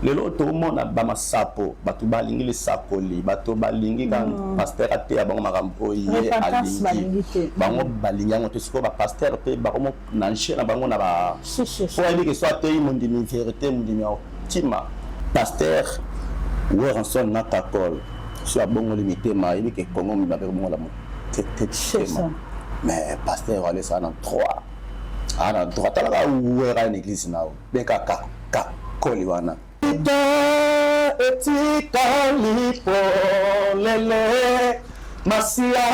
Lelo to mona ba masapo batu balingi le sakoli bato balingi kan pasteur ate bango makambo ye alingi bango balingi ngo to siko ba pasteur pe ba komo na nchena bango na ba po ali ke soit te mundi ni vérité mundi ni tima pasteur ouais ranson na takol so abongo limité ma ili ke kongo mi ba bongo la mo mais pasteur allait ça dans 3 ana droit la ouais ra une église na be ka koli wana etika lipo lele masia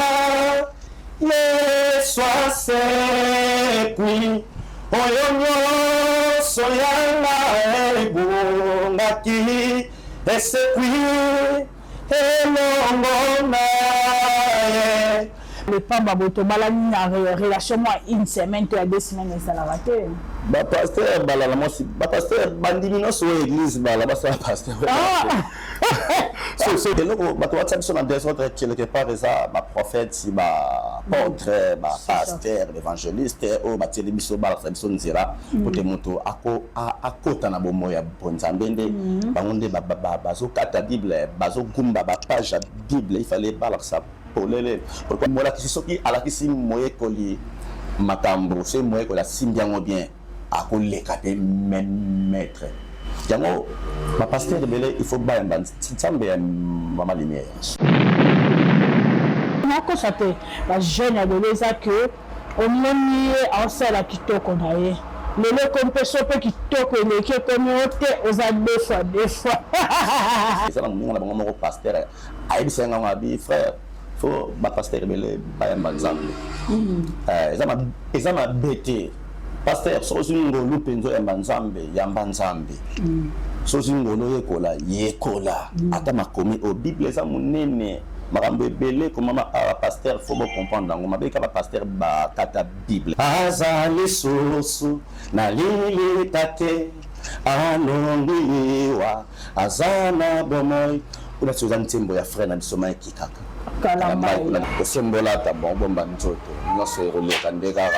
Yesu asekwi oyo nyonso yanga ebungaki esekwi elongo naye. Le pas baboto balani na relation moi une semaine to 2 semaines ça la raté. Ba pasteur balala mo si ba pasteur bandini no so église bala ba sa pasteur. So de loko ba to WhatsApp sur na des autres quelque part ça ba prophète si ba portrait ba pasteur évangéliste o ba tele biso ba sa biso nzira pote moto akota na bomo ya bonzambe nde bangonde ba zo kata bible ba zo gumba ba page bible il fallait pas ça polele pourquoi moi la kisoki ala kisi moye koli makambo c'est moye ko la simbiango bien a ko le kate maître yango ma pasteur de belé il faut ba yamba tsambe ya mama lumière na ko saté ba jeune adolescent que on moni en sala kitoko na ye lelo kompeso pe kitoko eleke communauté aux deux fois ça na munga na bango moko pasteur ayi bisenga ngabi frère faut ba pasteur belé ba yamba nzambe ezama bete pasteur so zingo lupenzo yamba nzambe so zingo no yekola ata makomi o bible eza munene makambo ebele komama pasteur faut bo comprendre ngo mabe ka ba pasteur ba kata bible azali soso na lili tate anongiwa azana bomoy una tsoza ntembo ya frère na bisoma kikaka osembola ta bomba nzoto nyonso eroleka nde kaka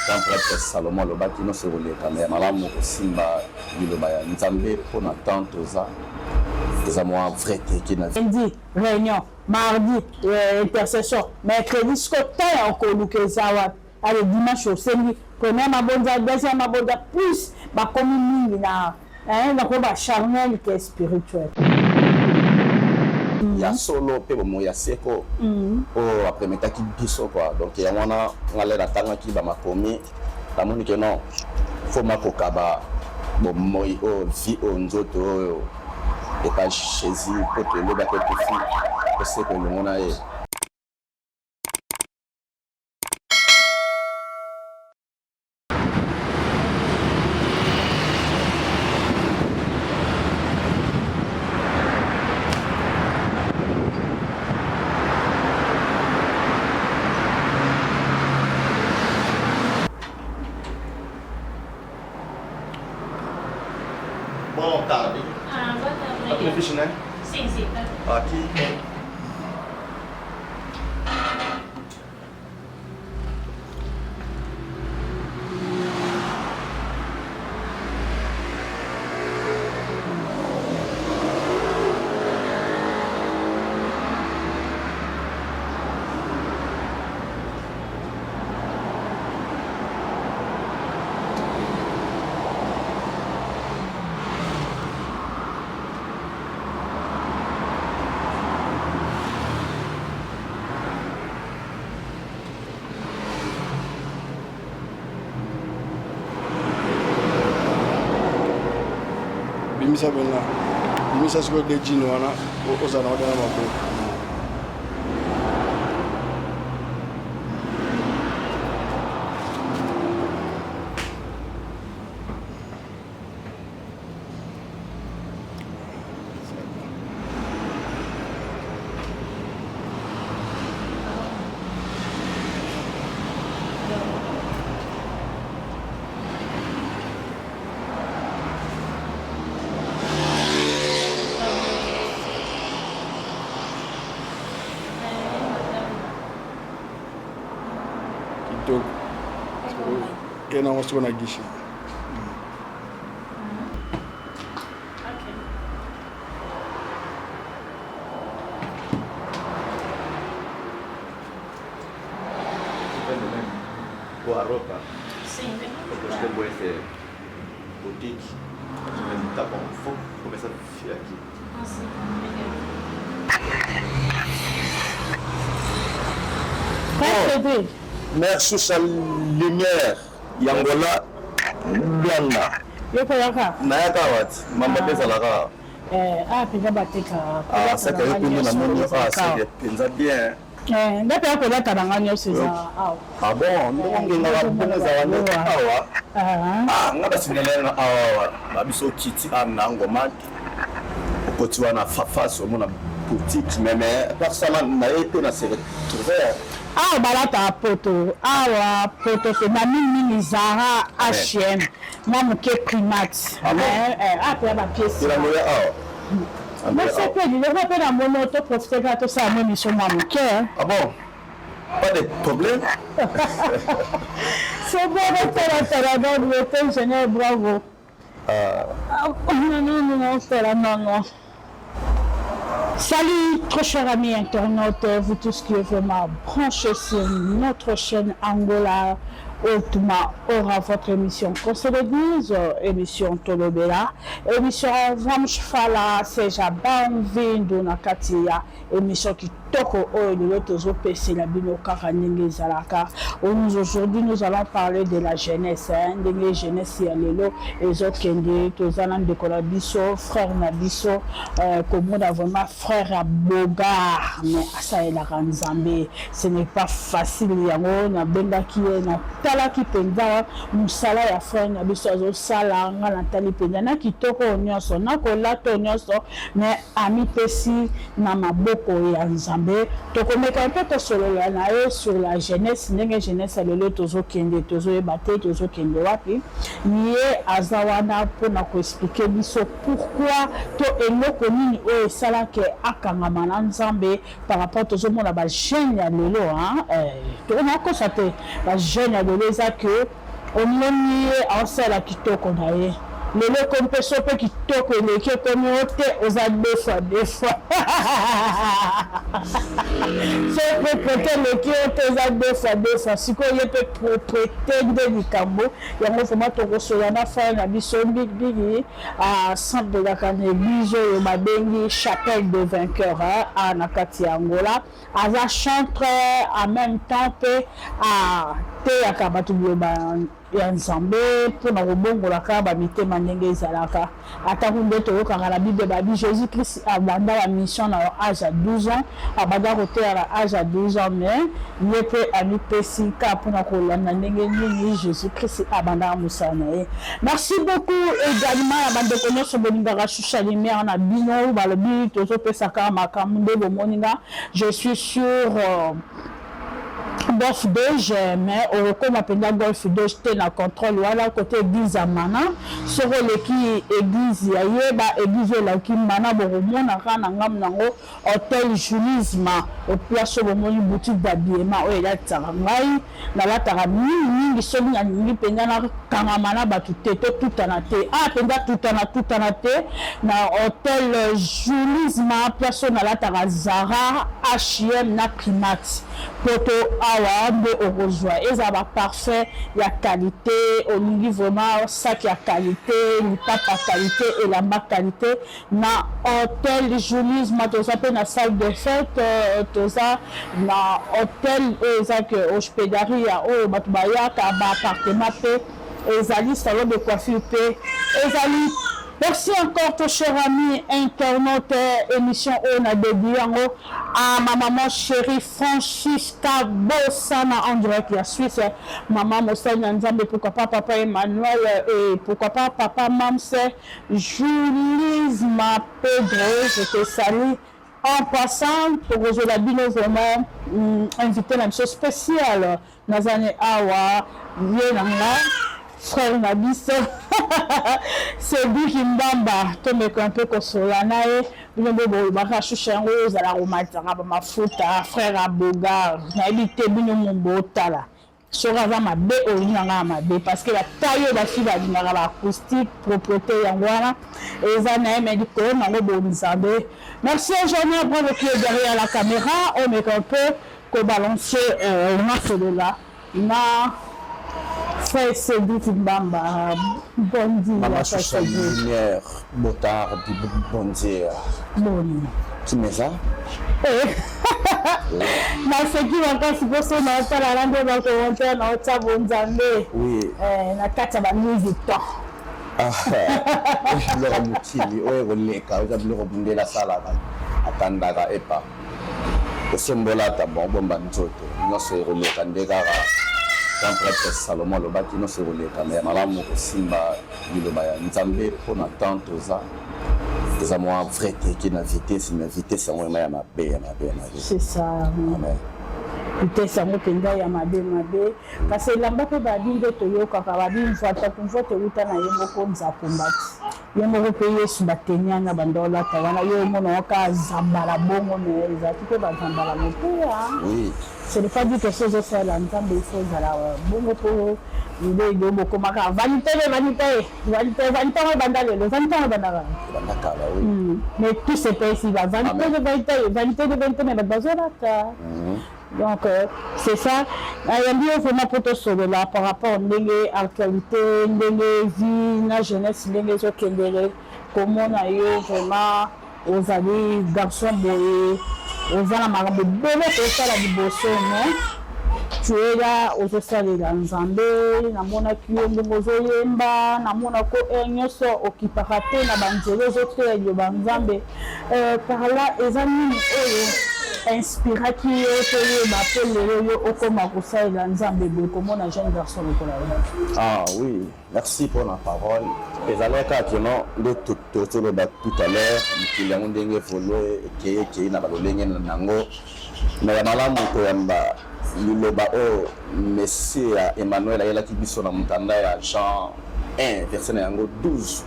quand prêtre Salomon le bâti nyonso eroleka me malamu kosimba liloba ya nzambe mpona tant eza mwa vrai te kina lundi réunion mardi intercession mercredi scotin okoluka eza wapi ale dimanche osembi premier mabonza deuxième mabonza plus bakomi mingi na nako bacharnel ke spirituel ya solo pe bomo ya seko o après metaki biso quoi donc ya wana ngale na tanga ki ba makomi tamoni ke non faut makoka ba bomo o vi o nzoto o et pas Jésus pour te le battre tout fi parce que le monde a Boa tarde. Boa tarde. Tá tudo fixe, né? Sim, sim. Tá. Aqui. Bimisa bena bimisa siko de jino wana ozana wadana mako donc kena wasu na gishi. Ok. boa ropa. Sim, tem Depois tem boa esse boutique. Mas tá bom, vou começar a ficar aqui. Ah, sim. Cédric. Merci sa lumière. Yangola Bianga. Yo koyaka. Nayaka wat. Mama pesa la ka. Penza bateka. Ah, ça que je na moni c'est penza bien. Ngapi yako data na ngani nyonso eza awa. Ah bon, ndenge ngaka bonza wana awa. Ngaba sinelena awa. Babiso kiti ana ngoma. Okoti wana face omona boutique mais personne n'a été na se retrouver. Awa balata poto, awa poto te na mingi Zara H&M, na muke Primat. Après ba pièce. Il a moya awa. Mais c'est que il devrait pas dans mon auto profiter de tout ça même sur ma muke. Ah bon? Pas de problème. C'est bon de ingénieur bravo. Non. Salut, très chers amis internautes, vous tous qui êtes vraiment branchés sur notre chaîne Angola Ultima aura votre émission Conseil d'église, émission Tolobela, émission Vamchfala, Seja Banvindo Nakatia, émission qui toque au de l'autre PC, la Binokara Zalaka. Aujourd'hui, nous allons parler de la jeunesse, de jeunesse et l'élo, les autres Kende, tous les de Kolabiso, frère Nabiso, comme on a vraiment frère à Bogar, mais ça est la Ranzambe, ce n'est pas facile, yango, na Benda qui est na Tala qui penda, Moussala ya frère Nabiso, Sala, Natali Penda, na Kitoko Onyoso, na Kolato Onyoso, mais ami Pessi, na Maboko ya Nzambe. Tokomeka un peu sur la jeunesse, ndenge jeunesse à l'élo, tozo kende, tozo ebate, tozo kende wapi, nié azawana pour nous expliquer pourquoi to eloko nini o esala ke akangama na Nzambe par rapport tozo mona ba jeune ya lelo to na ko sate ba jeune ya lelo za que omoni en sala kitoko na ye lelo comme personne peut kitoko eleki comme ote oza deux fois c'est pour prêter le qui ote deux fois siko ye peut prêter de likambo yango vraiment to kosolana fa na biso big à centre de la église yo babengi chapelle de vainqueur à nakati Angola aza chanteur en même temps pe à te akabatu ba ya Nzambe pour na kobongola ka ba mitema ndenge ezalaka ata kunde toyokaka na Bible babi Jésus Christ abanda la mission na âge à 12 ans abanda kote à âge à 12 ans mais ye pe ami pesi ka pour na kolanda ndenge nini Jésus Christ abanda mosala na ye. Merci beaucoup également à bande connaissance boningara chucha lumière na bino balobi tozo pesaka makambo nde bomoninga je suis sur Golf 2, mais au recours m'appelle Golf 2, j'étais dans le contrôle, voilà, côté église à Mana, sur l'équipe église, il y a église là qui Mana, bon, on a un hôtel Julisme, au place où on a une boutique d'habillement, où il y a Tarangai, dans la Tarami, il y a une pendant Kangamana, tout en a été, tout en a été, dans hôtel Julisme, place où on a la Tarazara, H&M, na Primat, poto awa de rejoint et ça va parfait il y a qualité au niveau vraiment ça qui a qualité il pas qualité et la bas qualité na hôtel Julisme tout ça na salle de fête tout ça na hôtel et ça que hospitalier au batubaya ka ba appartement pe ezali salon de coiffure pe ezali. Merci encore, ton cher ami internaute, émission On a dédié à ma maman chérie Francisca Bossana en direct de la Suisse. Maman Mossana Nzambe, pourquoi pas papa Emmanuel et pourquoi pas papa Mamse Julise ma Pedro, je te salue. En passant, pour rejoindre la bino vraiment invité à une chose spéciale. Nazane Awa, Yenanga. Frère Nabiso, c'est lui qui m'bamba, tu me un peu consolana et nous baka chouchango za la romata ma futa frère Abogar, na habité bino mon botala. Sora za mabe olinga mabe parce que la taille la fille va dina la acoustique propreté yangwana et za na me di ko na ngo Nzambe. Merci Jean-Pierre bravo qui est derrière la caméra, on met un peu ko balancer na là. Na Frère Cédric Mbamba, bon Dieu. Maman Choucha Lumière, Botard, bon Dieu. Bon. Qui met ça? Na ce qui va pas se passer dans la langue de votre commentaire dans votre bonzambe. Oui. Na kata ba musique temps. Lora mukili oyo koleka oza biloko bundela salaka atandaka epa osombola ata bomba nzoto nyonso ekoleka nde kaka jean prêtre Salomon alobaki nyonso ekoleka me ya malamu kosimba liloba ya nzambe mpona temps toza eza mwa vrai teki na vitesse me vitesse yango ema ya mabe ya mabe. C'est ça. Amen. Vitesse yango mpenza ya mabe kasi elamba mpe babi nde toyokaka babi mvote euta na ye moko nzapo mbati ye moko mpe yesu bateniana bando olata wana yo omona oka zambala bongo me ezalaki mpe bazambala mopeya. Ce n'est pas dit que chose osala nzambe ifo ezala bongo mpo ile bokomaka vanité oyo banda lelo vanité oyo bandaka mais tout c'est pas ici vanité de vanité mais bazolata. Donc, c'est ça. Il y a vraiment pour tout ça là par rapport à l'actualité, la vie, la jeunesse, les autres comment on a eu vraiment aux amis, garçons, boys, aux gens à de bébé, tout ça la divorce, non? Tu es là, aux autres dans Zambé, na mona kiyombo bozoyemba, na mona ko enyoso okiparate na banjelo autres yo banzambe. Par là, les amis, inspiré qui est m'appeler au comment vous savez dans Zambé comment un jeune garçon le Ah oui, merci pour la parole. Les aleka qui non de tout le tout à l'heure, qui l'ont dengue follow qui na balolenge nango. Mais ya malamu ko yamba liloba o Messie Emmanuel ayela ki biso na mutanda ya Jean 1 verset yango 12.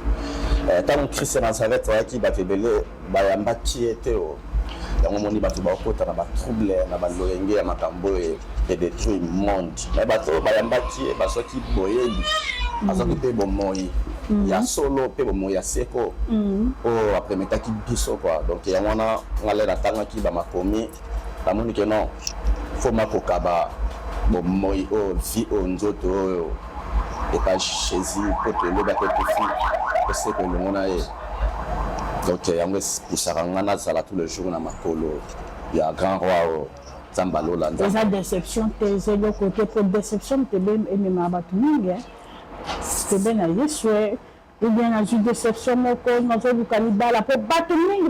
Tant Christ Nazareth qui ba febele ba yamba qui était o yango moni bato bakota na batrouble na balolenge ya makambo et détruire monde mais bato bayambaki basoki boyeli azoki mpe bomoi ya solo mpe bomoi ya seko oyo apremetaki biso quoi donc yango wana ngale natangaki bamakomi namoni ke non fo makokaba bomoi oyo vi oyo nzoto oyo epa jésus mpo toelobaki tofi oseko elongo na ye. Donc, il y a tous les jours dans ma colo. Il y a un grand roi Zambalola. Les déceptions, c'est le côté pour déception, tu es bien aimé ma batumingue. C'est bien à Yesue. Ou bien à une déception, mon corps, mon frère du Kalibala. Pour batumingue,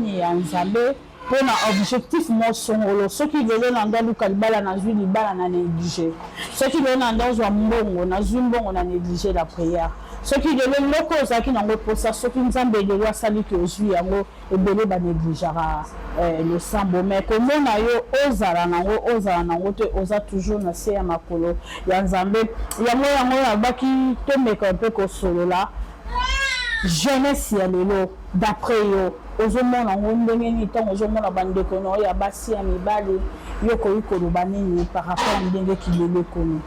il y a un peu de Zambé. Pour un objectif, mon son, ceux qui veulent dans le Kalibala, dans une libala, on a négligé. Ceux qui veulent dans un bon, dans une bonne, on a négligé la prière. Ceux qui veulent locaux, ceux qui n'ont pas ça, ceux qui nous ont béni, doivent saluer que je suis en haut et béni, bah négligera le sambo. Mais comme on a eu osa toujours na se ya makolo ya nzambe yango baki tombe un peu ko solo là. Jeunesse ya lelo d'après yo ozomona ngo ndenge ni ntango ozomona bandeko no ya basi ya mibale yo koyikoloba nini par rapport ndenge kilele kono.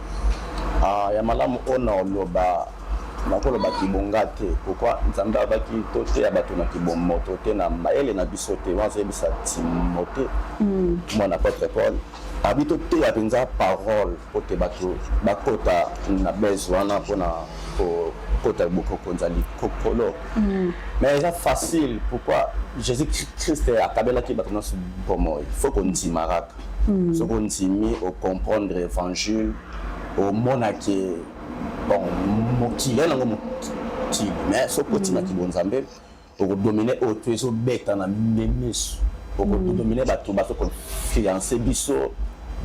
Ya malamu ona oloba nakoloba kibonga te pourquoi nzambe abaki to te ya bato na kibomoto te na mayele na biso te wanze bisa Timote mwana apôtre Paul abito te ya penza parole po te bato bakota na besoin wana mpona kota bokokonzali kokolo mais c'est facile pourquoi Jésus-Christ akabelaki bato nyonso bomo il faut qu'on timaraka so qu'on timi au comprendre l'évangile au monake bon mokili nango mokili mais so kotima kibonzambe okodomine oto ezobeta na memeso okodomine bato kofiance biso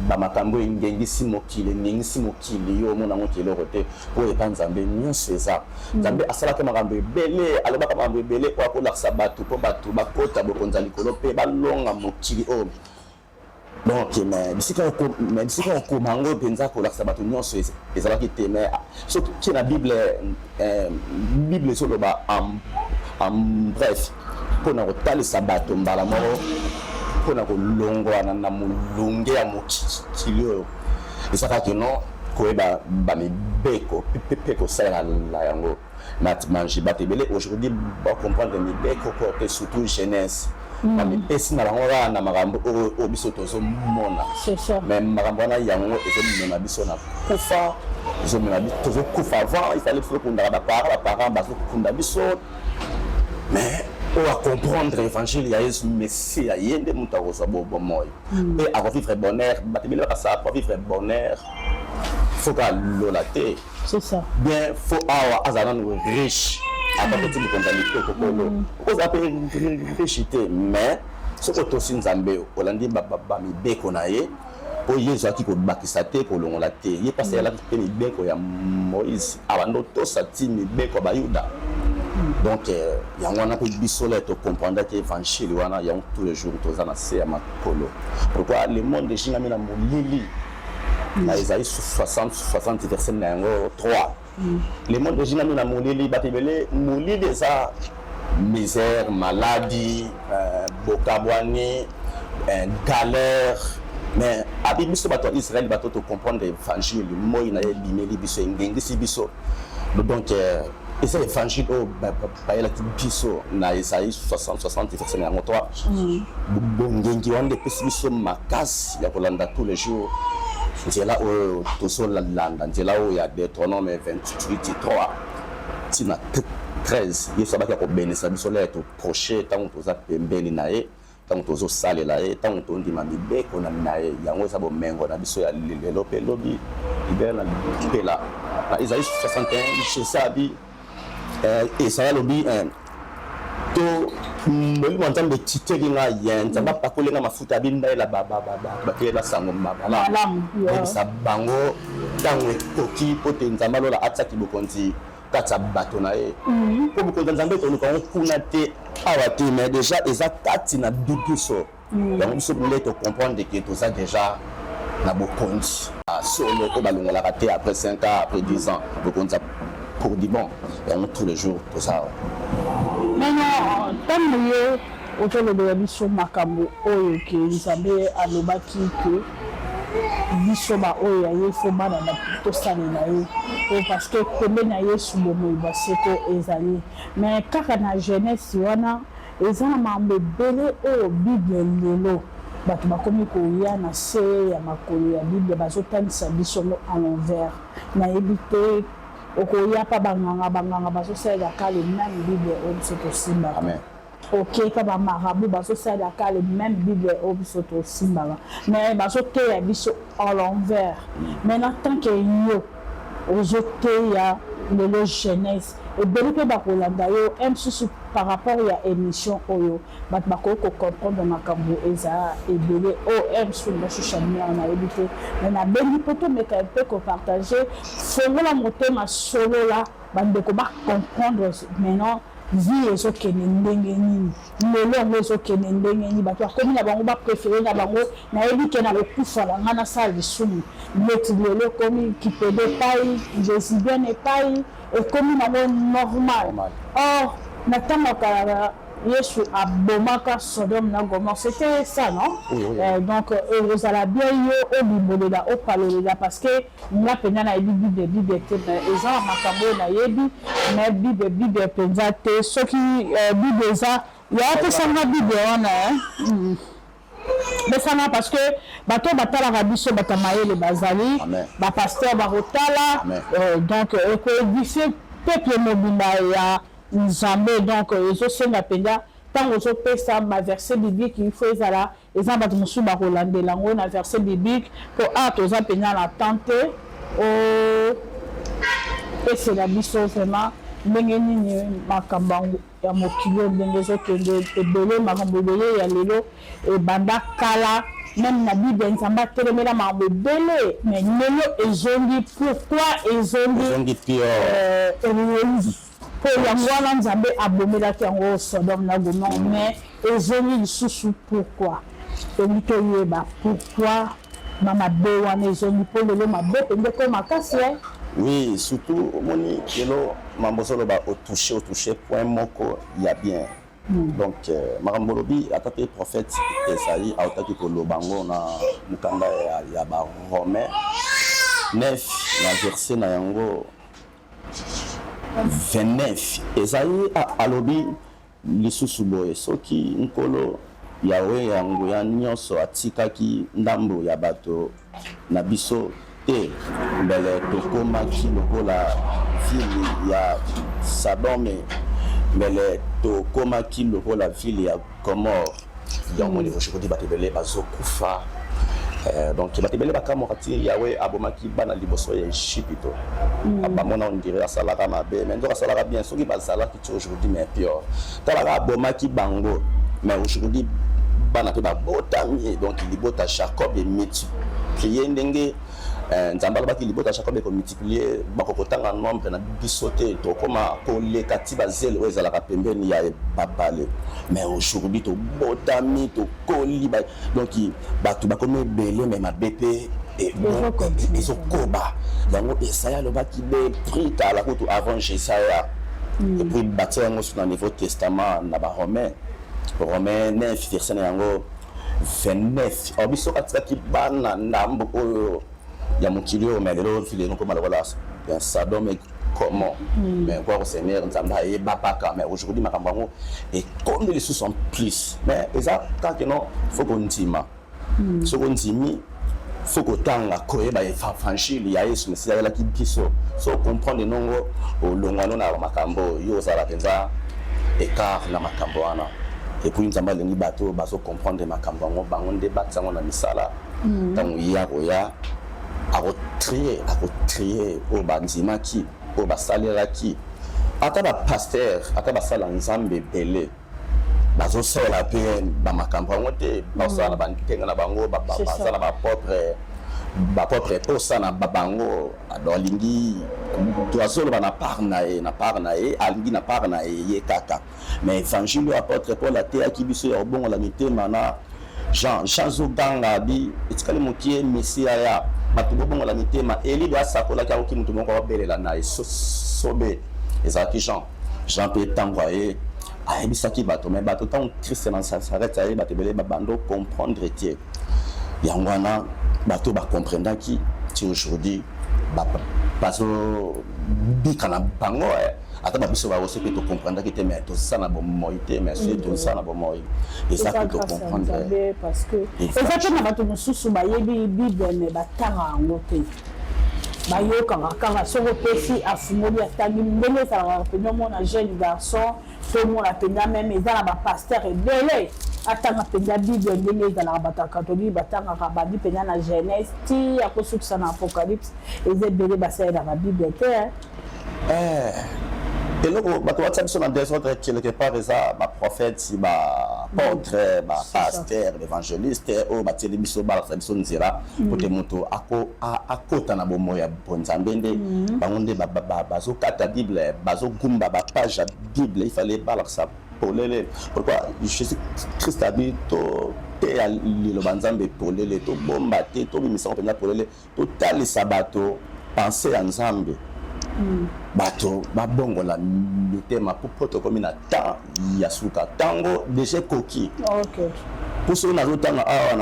bamakambo engengisi mokili ningisi mokili yo omona ngo keloko te po epa nzambe nyonso eza nzambe asalaka makambo ebele alobaka makambo ebele po akolakisa bato po bato bakota bokonza likolo mpe balonga mokili oyo donc mais bisika okoma ngo mpenza kolakisa bato nyonso ezalaki te mais soki na bible ezoloba en bref mpona kotalisa bato mbala moko mpona kolongwana na molunge ya mokili oyo ezalaki no koyeba bamibeko mpe kosalela yango na manji bato ebele aujourd'hui bacomprendre mibeko kote surtout jeunesse esi na bango na makambo o biso tozo mona c'est ça mais makambo na yango ezomema biso na kufa ezomema biso tozo kufa avant il fallait kunda ba parents bazo kunda biso mais on va comprendre l'évangile ya Yesu Messie ya yende muta ko bo moy et à vivre bonheur batibele ka ça pour vivre bonheur faut qu'à l'olaté c'est ça bien faut avoir azana riche à part que tu condamné kokolo aux appels richité mais ce que to nzambe olandi baba mi beko na ye o Yesu aki ko bakisa te ko longola te ye parce que la pe mi beko ya Moïse abando to sati mi beko ba Yuda donc yango wana pe bisola to comprendre que évangile wana yango tous les jours tozana se ya makolo pourquoi le monde de jinga mina molili na Isaïe 60 verset numéro 3 le monde de jinga mina molili batebele molili ça misère maladie bokabwani galère mais abi biso bato Israël bato to comprendre l'évangile moi na bimeli biso ngengisi biso donc et c'est l'évangile au la biso na Isaïe 60 verset numéro 3 ngengi wande pesibiso makasi ya kolanda tous les jours c'est là où tout ça landa c'est là où il y a Deutéronome 28:3 tina 13 yesu abaki ko benesa biso la to proche tant toza pembeni na ye tant tozo salela ye tant tondima mibeko na ye yango eza bomengo na biso ya lelo pe lobi libera na pela na Isaïe 61 chez Sabi et ça lobi to mbeli mwanzambe titeli nga yenza bapakolenga mafuta binda la baba bakela sango mabala sa bango tango ekoki pote nzamba lola ataki bokonzi kata bato na ye po bokonzi nzambe to luka kuna te awa te mais déjà eza kati na bibiso yango biso bile to comprendre que tout ça déjà na bokonzi solo ko balongolaka te après 5 ans après 10 ans bokonzi pour dire bon yango tous les jours tout ça maintenant tant mieux otolobela biso makambo oyo ke nzambe alobaki ke biso ba oyo ya ye fo bana na tosalela ye parce que pembeni na yesu bomoi baseko ezali mais kaka na jeunesse wana eza na makambo ebele oyo bible lelo bato bakomi koya na se ya makolo ya bible bazotangisa biso à l'envers nayebi te okoya pa banganga bazosalelaka le même bible oyo biso tosimbaka ok pa bamarabu bazosalelaka le même bible oyo biso tosimbaka mais bazoteya biso à l'envers maintenant tant que yo ozoteya lelo jeunesse ebeli mpe bakolanda yo msusu par rapport ya émission oyo bato bakoki kocomprendre makambo eza ebele oyo msusu bashushamia nayebi te me nabengi mpo tomeka mpe kopartage fongola motema solola bandeko bacomprendre maintenant vie ezokende ndenge nini lelo yango ezokende ndenge nini bato bakomi na bango bapréféré na bango nayebi ke na kokufa na ngai nasala lisumu neti lelo ekomi kipede epai jésibienne epai ekomi nango normal or na ntango kala Yesu abomaka Sodome na Gomorrhe c'était ça non donc ozala bien yo obimbolela opalolela parce que nga penza na yebi bible te eza na makambo na yebi mais bible penza te soki bible eza ya tosanga bible wana besana parce que bato batalaka biso bato mayele bazali bapasteur bakotala donc ekoedifie peuple mobimba ya nzambe donc ezosenga mpenza ntango ozopesa baverset biblique il faut ezala eza bato mosusu bakolandela yango na verset biblique mpo awa toza mpenza na tante opesela biso vraiment ndenge nini makambo ya mokili ndenge ezokende ebele makambo ebele ya lelo ebanda kala même na bible nzambe atelemela makambo ebele mais lelo ezongi pourquoi ezongi po yango wana nzambe abomelaki yango Sodome na Gomorrhe mais ezongi lisusu pourquoi tolingi toyeba pourquoi mamabe wana ezongi mpo lelo mabe pende ko makasi oui surtout omoni lelo mambo soloba otouché point moko ya bien donc makambo lobi ata pe prophète Esaïe aotaki koloba ngo na mukanda ya ba Romain 9 na verset na yango 29 Esaïe alobi lisusu boye soki nkolo yawe yango ya nyonso atikaki ndambo ya bato na biso te mbele tokomaki lokola ville ya Sabome mbele tokomaki lokola ville ya Comore yango ni aujourd'hui bato ebele bazokufa donc bato ebele bakamwaka ti yawe abomaki bana liboso ya Ejipito bamona on dirait asalaka mabe mais nzoka asalaka bien soki bazalaki ti aujourd'hui mais pire talaka abomaki bango mais aujourd'hui bana pe babotami donc libota Jacob et multiplier ndenge nzambe alobaki libota Jacob eko multiplier bakokotanga nombre na biso te tokoma koleka ti bazele oyo ezalaka pembeni ya babale mais aujourd'hui tobotami tokoli donc bato bakomi ebele mais mabe mpe ezokoba yango Esaya alobaki be prix tala kutu avant Jesaja et puis batia yango sur le Nouveau Testament na baromain Romains 9 verset yango 29 obiso katikaki bana ndambo oyo ya mokili oyo mais lelo file no koma lokola ya Sodome et comment mais quoi au Seigneur nzambe ayeba paka mais aujourd'hui makambo yango et comme les sous sont plus mais eza kaka non faut qu'on ndima so qu'on ndimi faut qu'on tanga koyeba evanjili ya Yesu Messia la ki biso so comprendre nongo olongano na makambo yo sala penza écart na makambo wana et puis nzambe alingi bato bazo comprendre makambo yango bango nde batango na misala tango ya koya akotrier o bandimaki o basalelaki ata bapasteur ata basala nzambe ebele bazosala mpe bamakambo yango te bazosala bantenga na bango bazala bapropre posa na babango alors alingi toazoloba na part na ye alingi na part na ye kaka mais évangile oyo apôtre Paul ateyaki biso ya kobongola mitema na Jean zoganga abi etikali mokie Mesia ya bato bobongola mitema Eli asakolaki akoki moto moko abelela na ye sobe ezalaki Jean mpe ntango aye ayebisaki bato mais bato ntango Christ na Nazareth aye bato ebele babando comprendre tie yango wana bato bacomprendaki ti aujourd'hui bazo bika na bango ata babiso baose mpe tocomprendaki te mais tosala na bomoi te mais soki tosala na bomoi eza mpe tocomprendre parce que eza mpe na bato mosusu bayebi bible me batanga yango te bayokaka kaka soki opesi afungoli atangi ndenge ezalaka mpenza omona jeune garçon to omona mpenza meme eza na bapaster ebele atanga mpenza bible ndenge ezalaka bato ya katolike batangaka bandi mpenza na Genèse ti akosukisa na apocalypse eza ebele basalelaka bible te eloko bato batia biso na désordre quelque part eza baprophète baapôtre bapaster baévangéliste oyo batieli biso balakisa biso nzela po te moto akota na bomoi ya bonzambe nde bango nde bazokata bible bazogumba bapage ya bible ifale balakisa polele pourquoi Jésus Christ abi toteya liloba nzambe polele tobomba te tobimisako mpenza polele totalisa bato pense ya nzambe bato babongola mitema po tokomi na temps ya suka ntango deja ekoki po soki nazotanga awa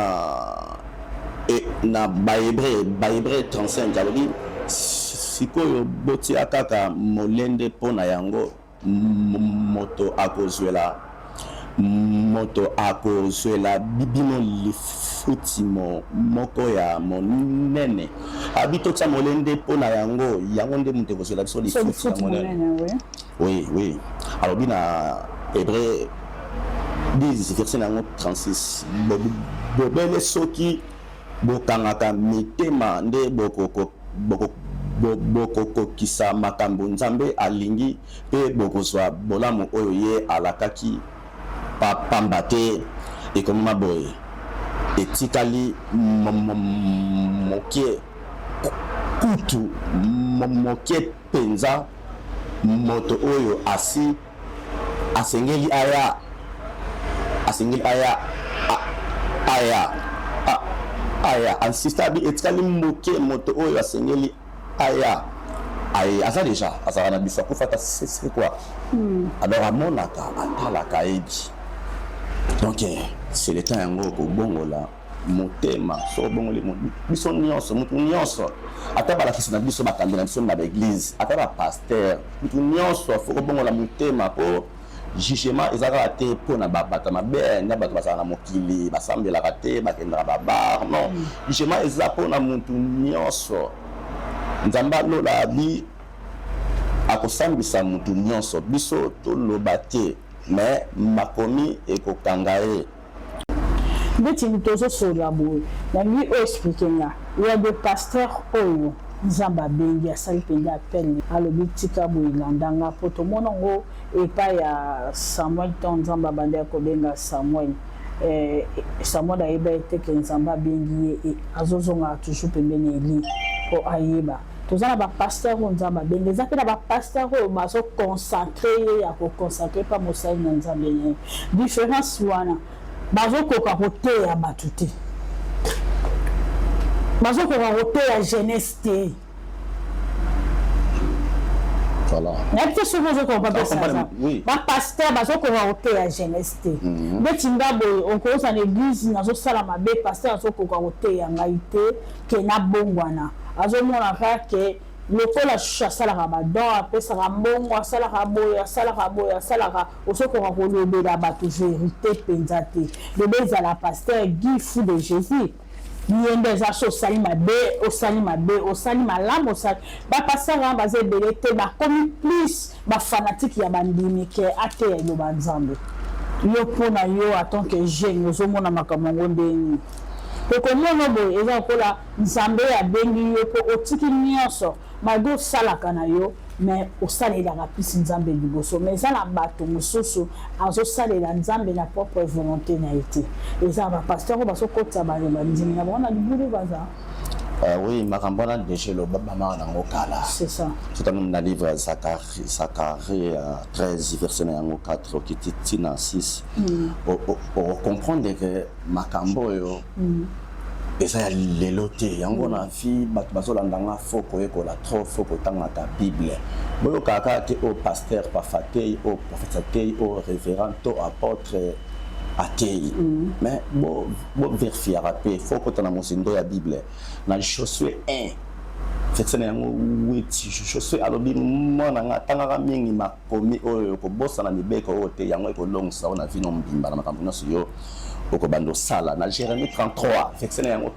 na bahébreu 35 alobi sikoyo botia kaka molende mpo na yango moto akozwela bino lifuti moko ya monene abi totia molende mpo na yango nde moto ekozwela biso lifuti ya monene oui alobi na hébreu 10 verset na yango 36 bobele soki bokangaka mitema nde bokokokisa makambo nzambe alingi mpe bokozwa bolamu oyo ye alakaki pamba te ekomema boye etikali mokie kutu mokie penza moto oyo asengeli aya insista bi etikali mokie moto oyo asengeli aya aza déjà azala na biso akufata c'est quoi alors amonaka atalaka ebi donc c'est le temps yango kobongola motema so bongoli biso nyonso mutu nyonso ata balakisi na biso bakambi na biso na baeglise ata bapaster mutu nyonso fo kobongola motema po jugement ezaka te pona babata mabe na bato basala mokili basambela te bakendra babar non jugement eza pona muntu nyonso nzamba lola bi akosambisa muntu nyonso biso toloba te mais makomi ekokanga ye ndeti tozo sola boye na lui expliquer nga il y a des pasteurs oyo nzamba bengi asali penga appel alobi tika boye landanga po tomona ngo epa ya Samuel ton nzamba bande akobenga Samuel Samuel ayeba ete ke nzamba bengi ye azozonga toujours pembeni eli po ayeba tozana ba pasteur ko nzamba bengi eza pe na ba pasteur ko baso consacrer ya ko consacrer pa mosali na nzambe ye différence wana bazo koka kote ya batuti bazo koka kote ya jeunesse te voilà n'était ce que je comprends ça ba pasteur bazo koka kote ya jeunesse te beti ngabo on cause en église nazo sala mabe pasteur azo koka kote ya ngaite ke na bongwana azo mona ka ke lokola asalaka badon apesaka mbongo asalaka boye asalaka osokoka kolobela bato vérité mpenza te lobe ezala pasteur Guy Fou de Jésus ye nde eza so osali mabe osali malamu osali bapasteur wana baza ebele te bakomi plus bafanatike ya bandimi ke ateya eloba nzambe yo mpona yo en tant que jeune ozomona makambo yango ndeni okomona boye eza kola nzambe abengi yo mpo otiki nyonso malgré osalaka na yo mais osalelaka mpisi nzambe liboso mais eza na bato mosusu azosalela nzambe na propre volonté na ye te eza bapasteur oyo bazokotisa bandimi na bango na libulu baza oui makambo wana déjà lo bamaka nango kala c'est ça c'est comme na livre Zacharie 13 verset na yango 4 okiti tina 6 comprendre que makambo oyo eza ya lelo te yango na vi bato bazolandanga fo koyekola trop fo kotangaka bible boyokaka te o pasteur pafate o prophète te o révérend to apôtre atei mais bo vérifiera pe fo kotana mosindo ya bible na Josué 1 verset na yango 8 Josué alobi mwana nga tangaka mingi makomi oyo kobosana mibeko oyo te yango ekolongisa ona vino mbimba na makambo nyonso yo okobando sala na Jérémie 33 verset na yango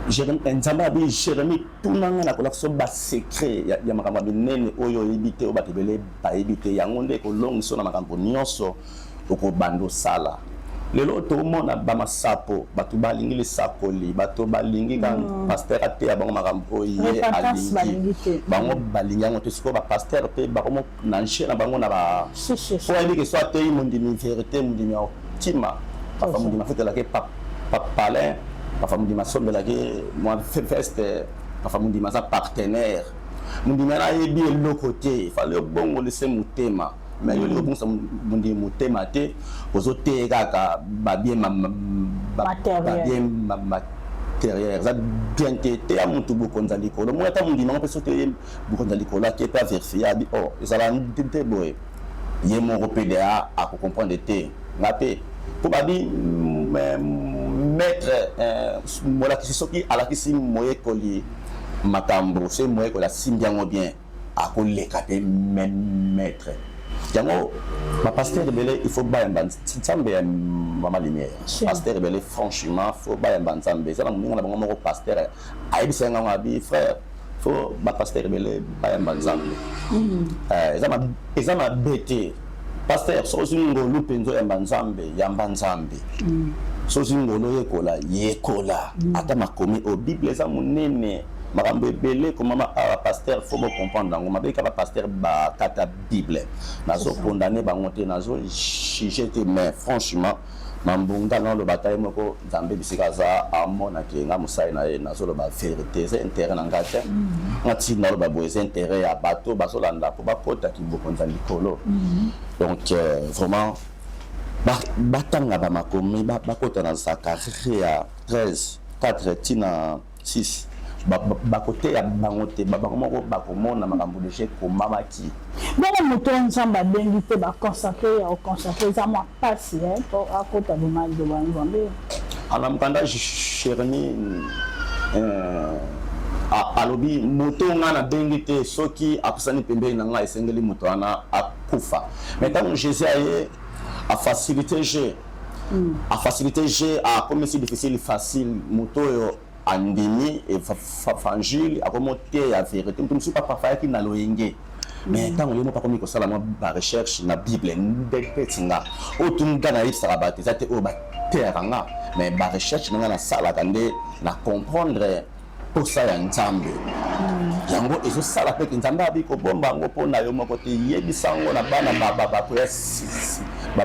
3 nzamba abi Jérémie tunanga na kolakso ba secret ya makambo minene oyo ebite o batebele ba ebite yango nde kolongisa na makambo nyonso okobando sala lelo tomona bamasapo bato balingi lisakoli bato balingi kan pasteur ate ya bango makambo ye alingi bango balingi yango te sikoyo bapasteur mpe bakomo na nshe na bango na ba po yebi ke so atei mondimi vérité mondimi otima pafa mondimi afetelaki papalin pafa mondimi asombelaki mwa feste pafa mondimi aza partenaire mondimi ana ayebi eloko te fale obongolise motema mais yo libonsa mundi mutema te ozote kaka babien matériel za bien te ya mutu bukonza likolo mo ta mundi mango pesote bukonza likolo ke pa vérifier bi oh ezala ndite boy ye mo PDA a ko comprendre te ngape po babi maître mola kisoki ala kisi moye koli makambo c'est moye ko la simbiango bien a ko lekate maître yango ma pasteur belé il faut ba mban tsambe ya mama lumière pasteur belé franchement faut ba mban tsambe ça na mungu na bango moko pasteur ayebisa nga ngabi frère faut ba pasteur belé ba mban tsambe ezama bete pasteur so ngolo penzo ya mban tsambe so ngolo yekola ata makomi o bible eza munene makambo ebele komama pasteur faut me comprendre dango mabeka ba pasteur ba kata bible nazo condamner bango te nazo juger te mais franchement mambunga na lo bataille moko nzambe bisika za amona ke nga musai na ye nazo lo ba vérité c'est intérêt na ngate ngati na lo ba boise intérêt ya bato basolanda po bakota ki bokonza likolo donc vraiment batanga ba makomi bakota na Zacharie ya 13 4 tina 6 bakote ya bangote bakomoko bakomona makambo de chez komamaki bana moto nzamba bengi te ba consacrer au consacrer za moi passe pour akota de mal de banzambe ala mkanda Jérémie alobi moto ngana bengi te soki akusani pembeni na nga esengeli moto ana kufa mais ntango Jésus aye afacilité G afacilité G comme si difficile facile moto oyo andimi évangile akomote ya vérité mutu mosusu papa ayaki na loyenge mais ntango lemo pakomi kosala mwa barecherche na bible ndepeti nga oyo tunga nayebisaka bato eza te oyo bateyaka nga mais barecherche na nga nasalaka nde na comprendre posa ya nzambe yango ezosala mpe nzambe abi kobomba yango mpona yo moko te yebisa yango na bana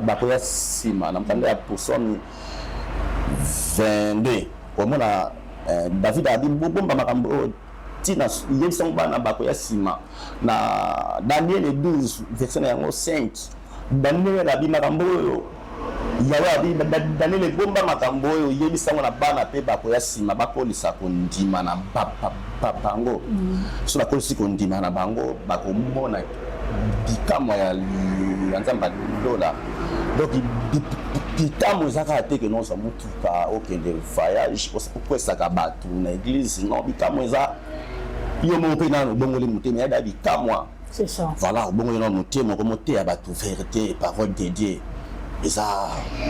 bakoya nsima na mokanda ya posomi 22 komona David abi bobomba makambo oyo tina yebisa yango bana bakoya nsima na Daniel 12 verset na yango 5 Daniel abi makambo oyo yawe abi Daniel ebomba makambo oyo yebisa yango na bana mpe bakoya nsima bakolisa kondima na bango so bakolisi kondima na bango bakomona bikamwa ya nzambe lola donc bikamwa ezaka te ke nozwa motuka okende voyage okwesaka bato na église non bikamwa eza yo moko mpe nano obongoli motema yada bikamwa voilà obongoli nano motema okomoteya bato vérité parole de Dieu eza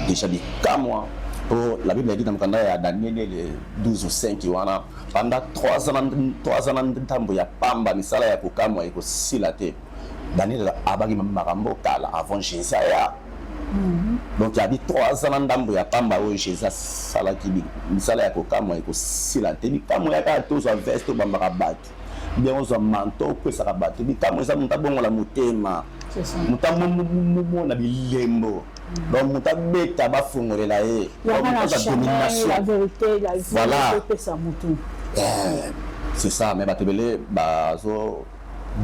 déjà bikamwa po la Bible dit dans mokanda ya Daniel 12:5 wana pendant 3 ans ntambo ya pamba misala ya kokamwa ekosila te Daniel abaki makambo kala avant Jésus aya donc il y a 3 ans ndambo ya pamba oyo Jésus salaki misala ya kokamwa ekosila te bikamwa ya kaka tozwa veste obambaka bato bien ozwa manteau okwesaka bato bikamwa eza moto abongola motema moto amona bilembo donc moto abeta bafongolela ye voilà c'est ça mais bato ebele bazo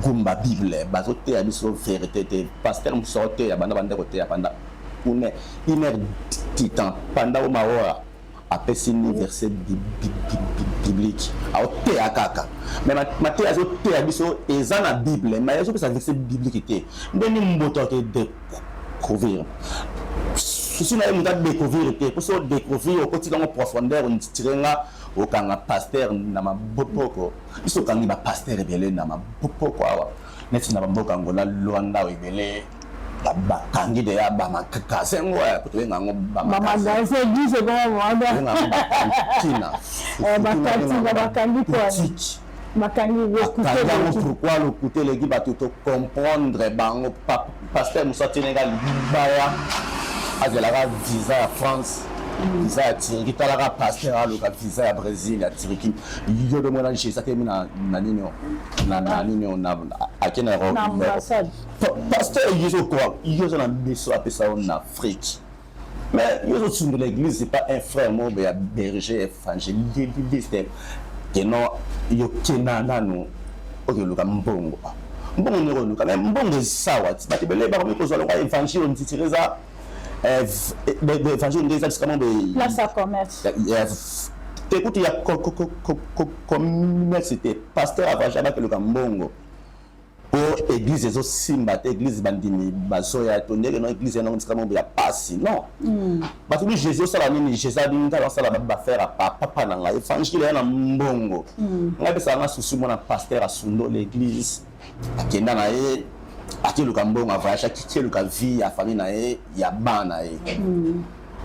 gumba bible bazo te ya biso vérité te pasteur mosusu te ya banda bandeko te ya pendant une heure de temps pendant uma hora apesi ni verset biblique ao te ya kaka mais mate azo te ya biso eza na bible mais azo pesa verset biblique te ndeni mboto te découvrir ceci na muta découvrir te pour so découvrir au quotidien en profondeur on tirenga okanga pasteur na mabopoko biso kangi ba pasteur ebele na mabopoko awa neti na bamboka ngola Luanda ebele bakangi de ya bamakaka sengo ya kutoyenga ngo bamakaka église comme Rwanda bakangi quoi bakangi pourquoi l'écouter les gars tout comprendre bango pasteur Moussa Sénégal baya azela visa ya France visa ya Turquie talaka pasteur aloka visa ya Brésil ya Turquie yo de mona chez ça termina na nino na akena ambassade pasteur yizo quoi yizo na beso apesa en Afrique mais yizo tsundu l'église c'est pas un frère mon berger évangéliste que non yo kenana no okeluka mbongo mbongo ne ko mais mbongo sawa batibele ba ko zo lokwa évangile on titireza évangile des comment de place à commerce écoute il y a comme c'était pasteur avajaba que le mbongo pour église ezo simba te église bandimi basoya to ndenge no église no comment ya pasi non batu bi Jésus sala nini Jésus dinga ba sala ba faire papa na nga évangile na mbongo ngabe sala susu mona pasteur asundo l'église akenda na ye akiluka mbongo avaya kiluka vie ya famille na ye ya bana ye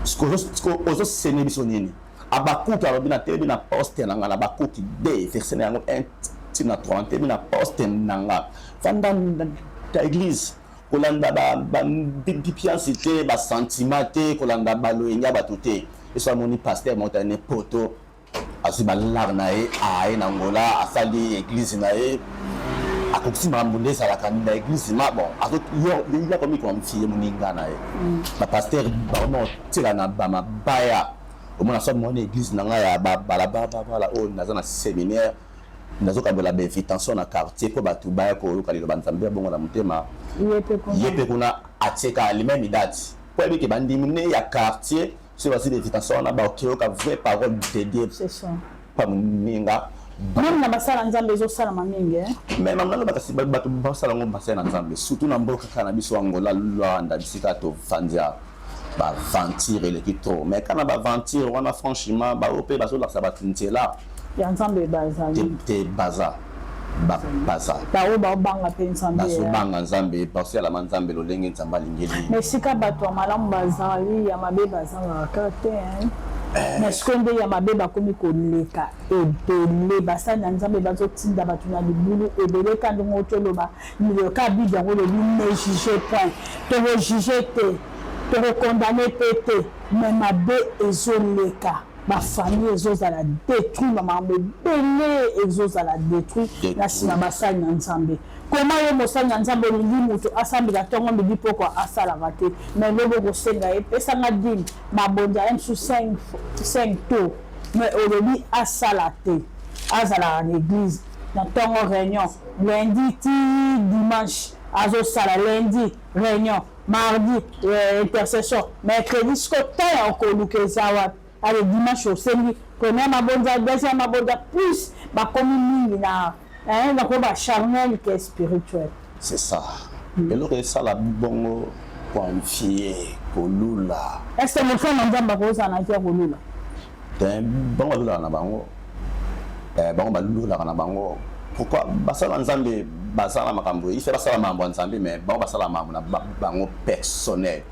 sko ozo sene biso nini abakuki alobina tebi na poste na nga na bakuki de verset na yango 1 tina 30 tebi na poste na nga fanda ta église kolanda ba bipiansi te ba sentiment te kolanda baloyenga batuté eso moni pasteur montane poto asi balar na ye aye na ngola asali église na ye akoki mambo ezalaka na église ma bon il a comme confié moninga na ye ba pasteur vraiment tira na bamabaya omona so mon église na nga ya balabala o naza na séminaire nazo kabola ba invitation na quartier po batu baya ko yoka lelo banzambe bongo na mutema yepe kuna ateka les mêmes dates po ebike bandimine ya quartier c'est aussi des invitations na ba okoka vraie parole de Dieu c'est ça pa moninga même na basala nzambe zo sala mamingi mais mamna bakasi batu basala ngo basala nzambe surtout na mboka kana biso Angola Luanda bisika to fandia ba ventir le kitro mais kana ba ventir wana franchement ba opé baso la sabatintela ya nzambe baza te baza baza bao banga pe nzambe bazobanga nzambe basala manzambe lolenge nzambe alingeli mais sika bato ya malamu bazali ya mabe bazalaka te mais soki nde ya mabe bakomi koleka ebele basali na nzambe bazotinda bato na libulu ebele ka ndenge otoloba ka bible yango lobi ne juge point tokojuge te tokokondane pe te mais mabe ezoleka bafamille ezozala détruit bamakambo ebele ezozala détruit na nsima basali na nzambe koma yo mosali na nzambe olingi moto asambela ntongo mbibi poko asalaka te mais lobi okosenga ye pesanga dine mabonza ye mosu 5 tour mais olobi asala te azalaka na église na ntongo réunion lundi ti dimanche azosala lundi réunion mardi intercession mercredi siko ta ya okoluka eza wapi ale dimanche osengi premier mabonza deuxième mabonza plus bakomi mingi na nakoba charnel qui est spirituel. C'est ça. Et le ça la bongo confier kolula. Est-ce que mon frère nzamba ko za na tia kolula? Bongo lula na bango. Bongo balula na bango. Pourquoi basala nzambe basala makambo il fait basala mambo nzambe mais bongo basala mambo na bango personnel.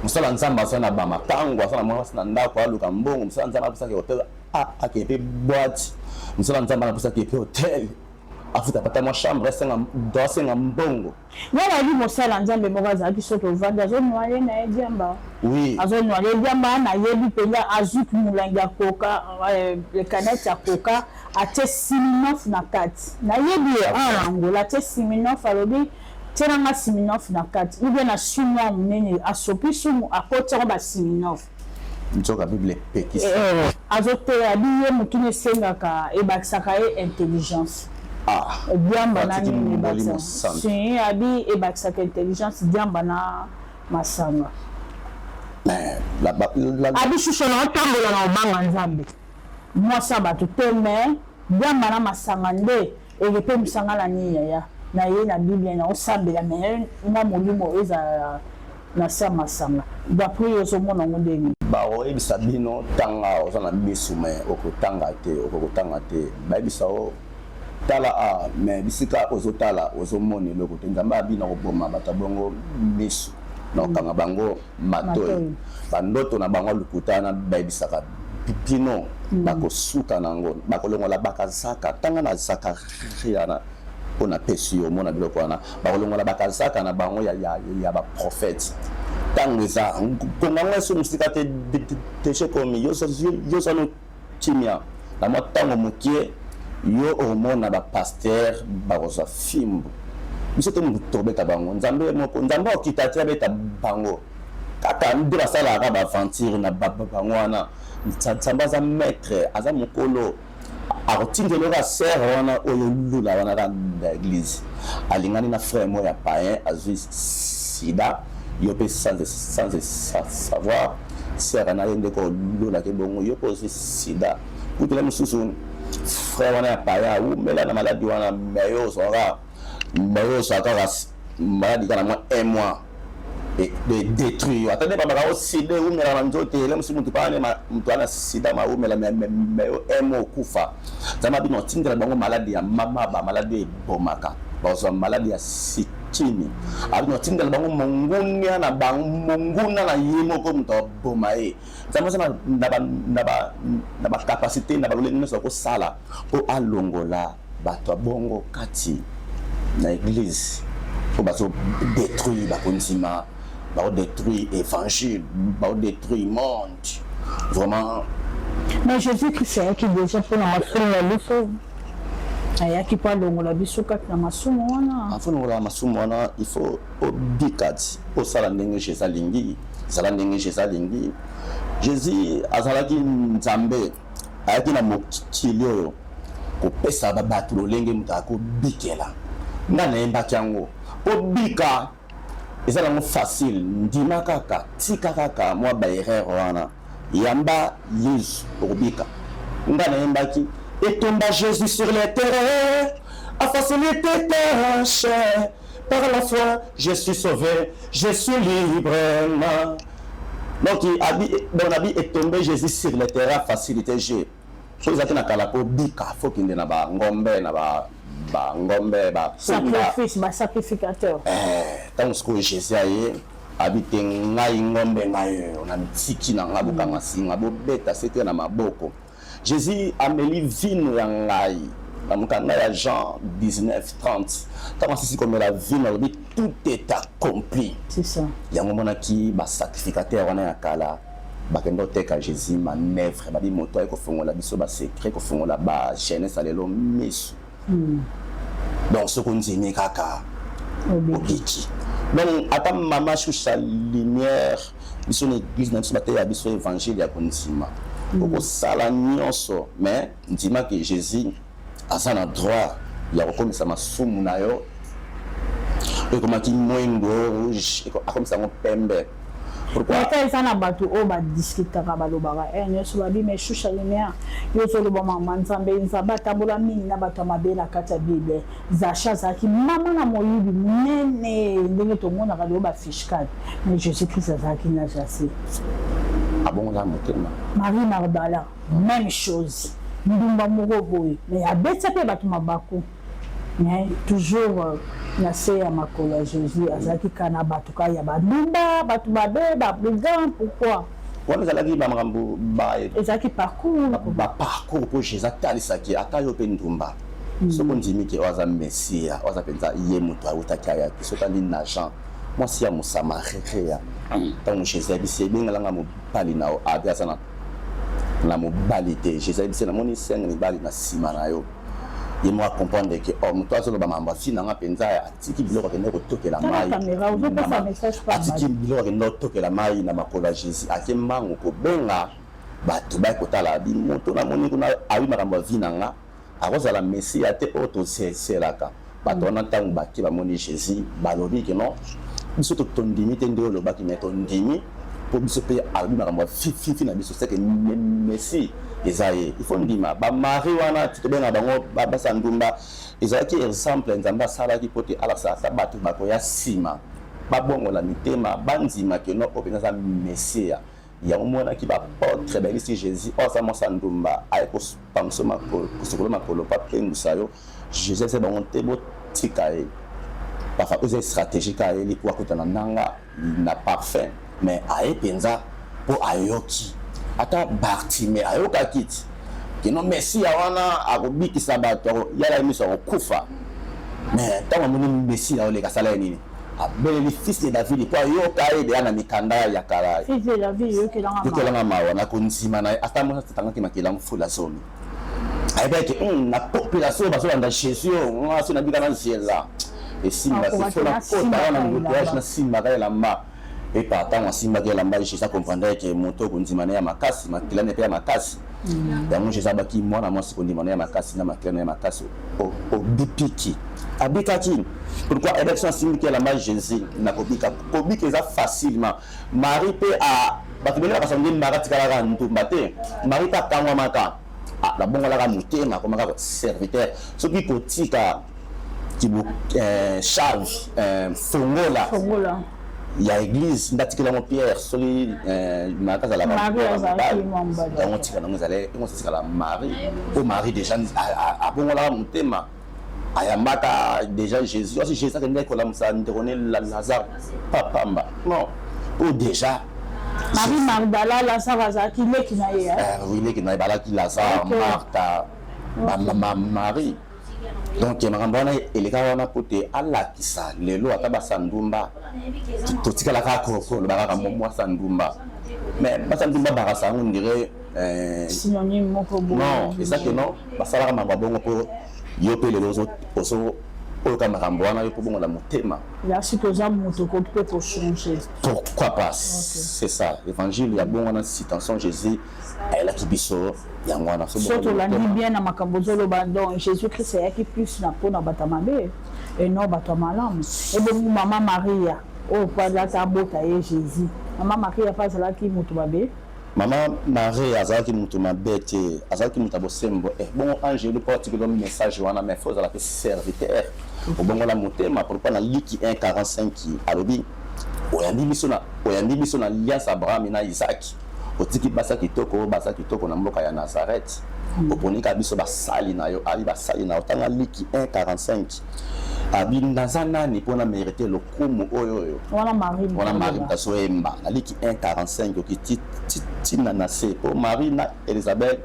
Musala nzamba basala ba matango basala mwa basala ndako aluka mbongo musala nzamba basala hotel akepe boîte musala nzamba basala kepe hotel. Afuta pata mo chambre senga mbongo. Yala li mosala nzambe mo baza ki soto vanda zo noale na ediamba. Oui. Azo noale ediamba na yebi penya azuk mulanga koka le canette ya koka ate siminof na kati. Na yebi en Angola ate siminof alobi tena siminof na kati. Ibe na sumo munene asopi sumo akotsa ba siminof. Nzoka Bible pekisa. Azo te abiye mutune senga ka ebakisaka e intelligence. Diamba na nini baksa si abi e baksa que intelligence diamba na masanga mais abi shushona tambola na obanga nzambe moi ça bato te mais diamba na masanga nde e ke musanga na ni ya na ye na bible na osambela mais na molimo eza na sa masanga d'après yo so mona ngondeni ba o ebisa bino tanga osana bisume okotanga te ba ebisa o tala mais bisika ozotala ozomoni loko te nzamba abina koboma bato bongo misu na okanga bango matoi bandoto na bango lukutana bayebisaka pipino bakosuka nango bakolongola bakazaka tanga na zakariana mpona pesi yo mona biloko wana bakolongola bakazaka na bango ya baprofete ntango eza kongango eso mosika te deshe komi yo sano timia na mwa ntango mokie yo omona ba pasteur bakozwa fimbo biso te mutu tobeta bango nzambe moko nzambe okita te abeta bango kaka nde basalaka baaventure na bango wana nzambe aza maître aza mokolo akotindelaka sere wana oyo lula wana na église alingani na frère mo ya païen azwi sida yo mpe sans savoir sere na ye ndeko olulaka bongo yo mpe ozwi sida kutela mosusu frère wana ya paya umela na maladie wana meyo sora maladie kana moi un mois et de détruire attendez pas ba oside umela na nzote le musimu tupane mtu ana sida ma umela meyo un mois kufa zama bino tindela bango maladie ya mama ba maladie bomaka ba so maladie ya sikini abino tindela bango mongunia na bango monguna na yimo ko mto bomae zama sana na ba capacité na ba lolenge so ko sala ko alongola bato bongo kati na église ko baso détruire ba kontima ba détruire évangile ba détruire monde vraiment mais Jésus qui c'est qui déjà pour la frère ayaki pa longola biso kati na masumu wana afona masumu wana il faut obikati osala ndenge Jésus alingi Jésus azalaki nzambe ayaki na mokili oyo kopesa babato lolenge mutu akobikela nga nayembaki yango obika ezala mo facile ndima kaka tika kaka mwa baerreur wana yamba Yesu obika nga nayembaki et tomba Jésus sur les terrains a facilité tes tâches par la foi je suis sauvé je suis libre donc on a dit et tombé Jésus sur les terrains a facilité G chose à na kala ko bika faut qu'il na ba ngombe na ba ba ngombe ba sacrifice ba sacrificateur tant que Jésus aye habite ngai ngombe ngai na mitiki na ngabuka ngasinga bo beta c'était na maboko Jésus ameli vino ya ngai na mukanga ya Jean 19:30 tant si comme la vino tout est accompli c'est ça yango mona ki ba sacrificateur wana ya kala bakendo teka Jésus manœuvre ba bi moto ay ko fongola biso ba secret ko fongola ba jeunesse alelo misu donc ce qu'on dit kaka obiki donc ata mama choucha lumière biso na église na biso bataya biso évangile ya konsima oko sala nyonso mais ndima que Jésus asa na droit ya kokomisa masumu na yo et comme qui moindo rouge comme ça mon pembe pourquoi quand ça na bato o ba discuter ka balobaka nyoso babi mais choucha lumière yo solo ba mama nzambe nzamba tambola mingi na bato mabela kata bible zacha zaki mama na moyibi nene ndenge to mona ka ba fishkat mais Jésus Christ zaki na jasi bon là motema Marie Magdala même chose ndumba moko boy mais abetsa pe bato mabako mais toujours na se ya makolo Jésus azaki kana bato ka ya bandumba bato babe ba brigand pourquoi wana zalaki ba makambo ba ezaki parcours pour Jésus talisaki ata yo pe ndumba soko ndimi ke waza Messia waza penza ye mutu awutaki ya kisota ni nagent moi si ya musamaria tant Jésus bisi bengalanga mo pali na abia sana na mobilité Jésus bisi na moni senga ni bali na sima na yo et moi comprendre que toi solo ba mamba fina nga penza atiki biloko ke ndeko tokela mai atiki biloko ke ndeko tokela mai na makolo Jésus akembango ko benga bato ba kotala bi moto na moni kuna ayi makambo vina nga akozala Messia te auto selaka bato na tangu baki ba moni Jésus balobi ke non biso to tondimi te ndelo baki me tondimi pour biso pe abi makambo fifi na biso c'est que Messie ezaye il faut ndima ba mari wana titobenga bango ba sandumba ezaki exemple nzamba sala ki pote ala sa bato bako ya sima ba bongo la mitema banzima ke no openza Messia ya omona ki ba portrait ba ici Jésus o sa mo sandumba ay ko pamso makolo kusukolo makolo pa pengusa yo Jésus c'est bon tebo tikae parfois aux stratégiques à les pour kutana nanga na parfait mais aye penza pour ayoki ata Bartimée ayoka kiti kino Messia wana akobikisa bato yala miso okufa mais tango moni Messia ole kasala nini abeli fils de David pour ayoka ede ana mikanda ya kala fils de David yokelanga mawa na konzima na ata mo tanga ki makela mfula somi ayebeke na population bazolanda Jésus on so na bikana nzela et si ma c'est la kota na mbotoage na simba ka la ma et partant simba ka la ma Jésus comprendrait que moto konzima na ya makasi makilane pe ya makasi yango Jésus abaki mwana mwasi kondima na ya makasi na makilane ya makasi o bipiki abikaki pourquoi élection simba ka la ma Jésus na kobika eza facilement Marie pe a batubele ka sangi marati kala ka ntumba te Marie pa kangwa maka la bongo la ka mutema comme ka serviteur ce qui kotika qui charge fongola il y a église ndatikela mo Pierre soli makaza la Marie on tika na ngazale on tika la Marie au mari déjà a bongola mutema ayamaka déjà Jésus aussi Jésus que ndeko la musa ndekone Lazare papamba non ou déjà Marie Magdala Lazare azaki leki na ye oui leki na bala ki Lazare Martha Marie donc makambo wana eleka wana pote alakisa lelo ata basandumba totikala ka kokolo bakaka momwa sandumba mais basandumba bakasa on dirait synonyme moko bon non et ça que non basala makambo bongo po yope lelo oso oka makambo wana yo bongo la motema ya sikoza moto ko peut changer pourquoi pas c'est ça l'évangile ya bongo na citation Jésus elle a qui biso yangwana so surtout la dit bien na makambo zolo bandon Jésus Christ est qui plus na pona batamabe et non batamalam et bon maman Maria oh pas la tabota et Jésus maman Maria pas là qui mutu babe maman Maria azaki mutu mabete azaki mutu bosembo bon ange le porte que le message wana mais faut la serviteur au bon la motema pourquoi na Luc 1:45 qui alobi oyandi biso na alliance Abraham na Isaac otiki basa kitoko na mboka ya Nazareth oponika biso basali na yo ali basali na yo tanga liki 1:45 abi nazanani pona mériter le kumu oyo wana Marie taso emba na liki 1:45 okiti tina na se po Marie na Elisabeth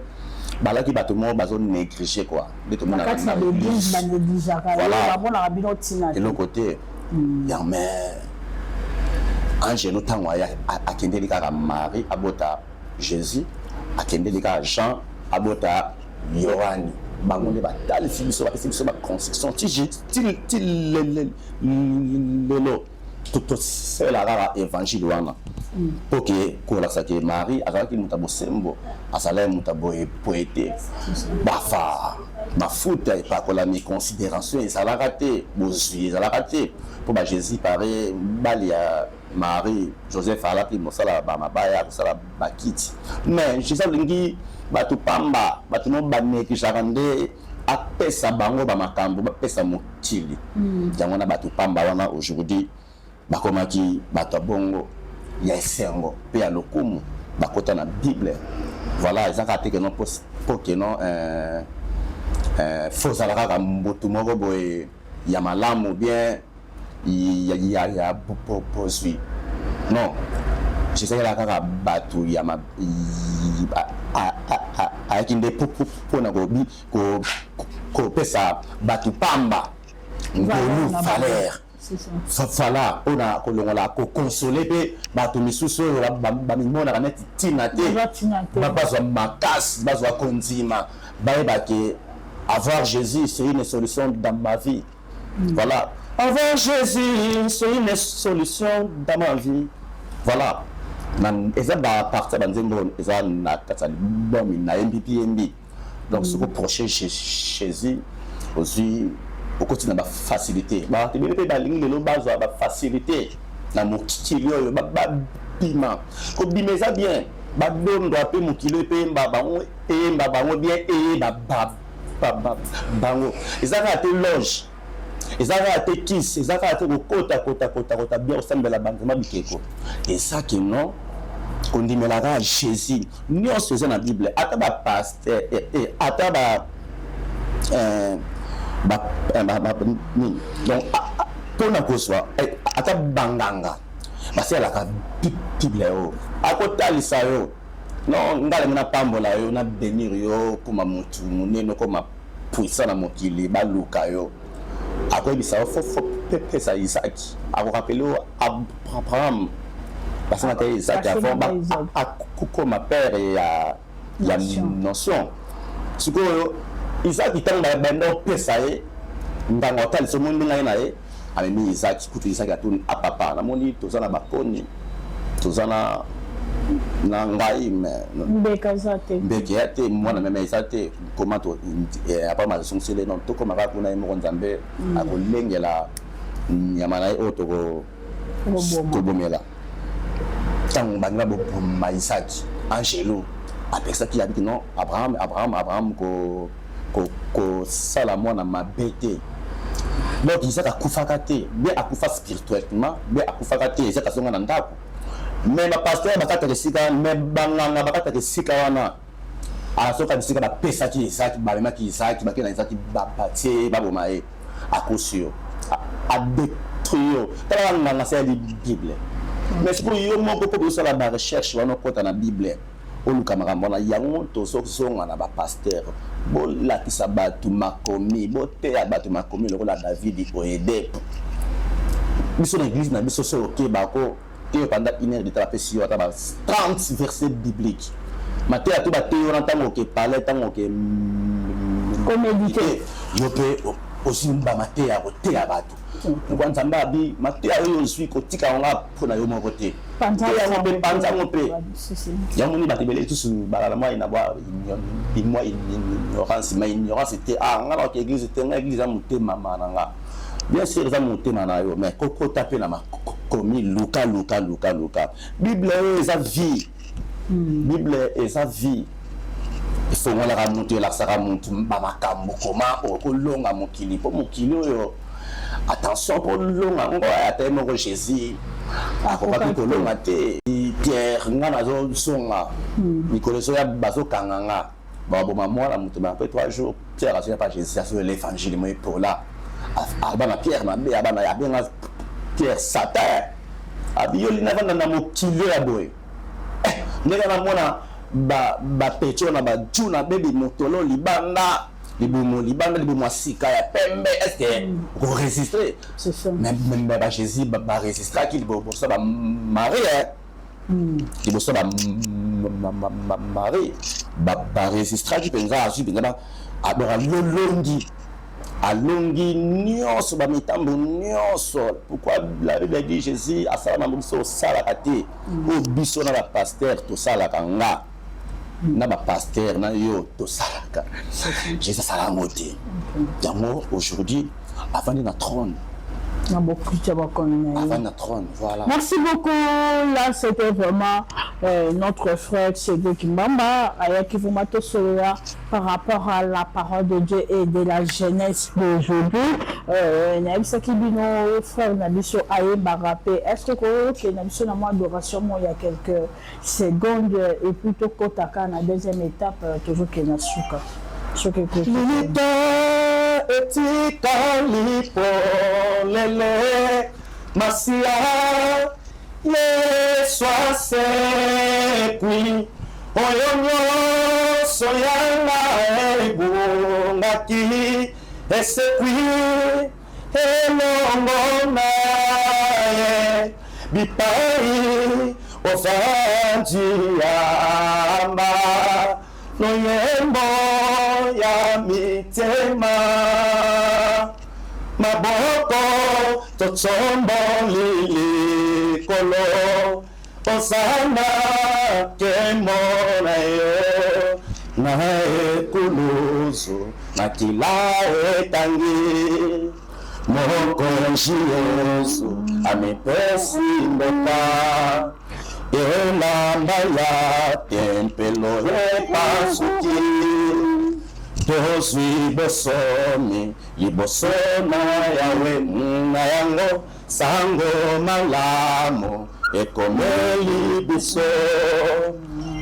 balaki bato mo bazo négliger quoi de tout monde na l'église ba négliger voilà bona rabino tina de l'autre côté ya mais angelo tango ya akendeli kaka Marie abota Jésus akendeli kaka Jean abota Yohani bango ne batali biso ba construction ti lelo tout c'est la rare évangile wana OK ko la sake Marie azalaki mutabo sembo asala mutabo poète bafa mafuta et pas la mi considération ça l'a raté bozui ça l'a raté pour ba Jésus paré balia Marie Joseph alaki mosala ba mabaya sala bakiti mais Jésus lingi batu pamba batu no baneki jarande apesa bango ba makambo bapesa mokili yango na batu pamba wana aujourd'hui bakomaki bato bongo ya esengo pe ya lokumu bakota na Bible voilà ezaka te que non pour que non faut ça la mbotu moko boye ya malamu bien ya poursuit non je sais la kaka batu ya ma avec une pour na gobi ko pesa batu pamba ngolu valeur voilà on a kolongola ko consoler pe bato misusu ba mimona kana tina te ba bazwa makas bazwa konzima ba ke avoir Jésus c'est une solution dans ma vie voilà avoir Jésus c'est une solution dans ma vie voilà nan eza ba partir banzembo eza na katali bomi na MPPMB donc ce que procher Jésus aussi au quotidien ba facilité ba te bele pe ba lingi lelo bazwa ba facilité na mokili oyo ba bima ko bimeza bien ba dondo pe mokili pe mba bango bien e ba bango ezaka te loge ezaka te kiss ezaka te kota bien osambela banzema bikeko et ça que non kondimelaka Jésus nyonso eza na Bible ata ba pasteur ata ba donc pour na kozwa ata banganga basalaka Bible yo akotalisa yo non ngale mona pambola yo na bénir yo koma mutu munene koma puissant na mokili baluka yo akoyebisa fo pesa Isaac akorapele Abraham parce que Isaac avant koma père ya notion sikoyo Isaac itanga bando pesa ye ndanga hotel so mundi ngai na ye amemi Isaac kutu Isaac atuni apapa na moni tozana bakoni tozana na ngai mbekazate mwana meme Isaac comment to apa ma sonsele non to koma ka kuna mo nzambe akolengela nyama na ye otoko kobomela tango bangla bo ma Isaac Angelo apesa ki habite non Abraham ko sala mwana mabete donc Isaac akufaka te bien akufa spirituellement bien akufaka te Isaac asonga na ndako mais ba pasteur bakata kesika mais banganga bakata kesika wana asoka kesika ba pesa ki Isaac ba mema ki Isaac ba kena Isaac ba batie ba boma e akosio a détruire tala nganga c'est la Bible mais c'est pour yo moko ko so la recherche wana kota na Bible oluka makambo na yango tozosonga na ba pasteur bo lakisa batu makomi bo te ya batu makomi lokola David oyede biso na église na biso so ok bako te pendant une heure de taper sur 30 versets bibliques maté à tout ba te on tango ke parler tango ke coméditer yo pe aussi ba maté ya te ya batu kwanza mbabi maté yo suis kotika nga pona yo moko te panza ngope yamuni batebele tous balala moi ina boire ignorance mais ignorance c'était nga ko église te nga église amutema mananga bien sûr za mutema na yo mais koko taper na makomi luka Bible est sa vie Bible est sa vie il faut ngala ka mutu la sara mutu ba makambo koma okolonga mokili po mokili oyo attention pour longa ngo ata mo Jésus akoka kolonga te Pierre ngana zo songa mikolo so ya bazo kanganga bon maman là après 3 jours Pierre a pas Jésus a fait l'évangile moi pour là abana Pierre na be abana ya bien Pierre Satan abiyoli na vanda na mokile ya boy ndeka na mona ba pecho na ba juna baby motolo libanda libumo sika ya pembe est-ce que vous résister c'est ça même ba Jésus ba résister qu'il bo ça ba Marie il bo ça ba Marie ba résister qui penza azu penza adora lolongi alongi nyonso ba mitambo nyonso pourquoi la Bible dit Jésus a ça na biso sala kate o biso na ba pasteur to sala kanga na ba pasteur na yo to sala ka Jésus sala ngote yango aujourd'hui avant na trône avant la trône, voilà. Merci beaucoup. Là, c'était vraiment notre frère Cédric Mbamba, Ayakivumato Soya, par rapport à la parole de Dieu et de la jeunesse d'aujourd'hui. Nabisa Kibino, frère Nabiso Aye Barapé, est-ce que Nabiso n'a moins d'adoration, il y a quelques secondes, et plutôt Kotaka, la deuxième étape, toujours Kenasuka. Lilito etika lipo lele masia Yesu asekwi oyonyo soyanga ebungaki esekwi elongo naye bipai ofandi amba noyembo ya mitema maboko totsombo lili kolo osana kemona yo na ekuluzu na kila etangi mokonzi Yesu amepesi mbeka elamba ya tempelo epasuki tozwi bosomi libosona yawe na yango sango malamu ekomeli biso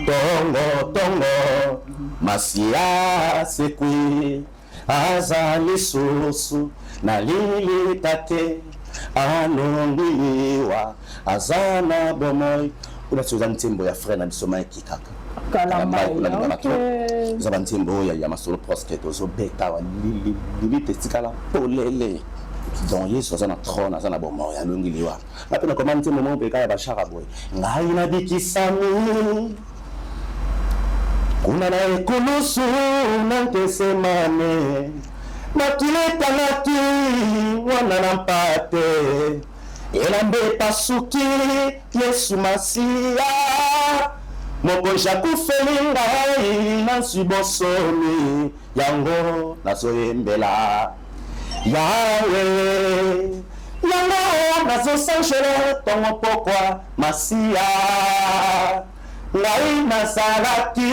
tongo masia sekwi azali susu na lili tate alongiliwa azana bomoi kuna tuza ntimbo ya frère na bisoma kikaka Kalamba za ntimbo ya masolo prosket ozo beta wa lili testikala polele donc Yesu azana trône azana bomoi alongiliwa apena koma ntimbo mo beka ya bashara boy ngai na bikisami kuna na ekulusu na ntesemane makiletanaki wana na mpate elambe pasuki Yesu Masia mokonzi akufeli ngai nazwi bosomi yango nazoyembela yawe yango nazosangela tongo pokwa Masia ngai nazalaki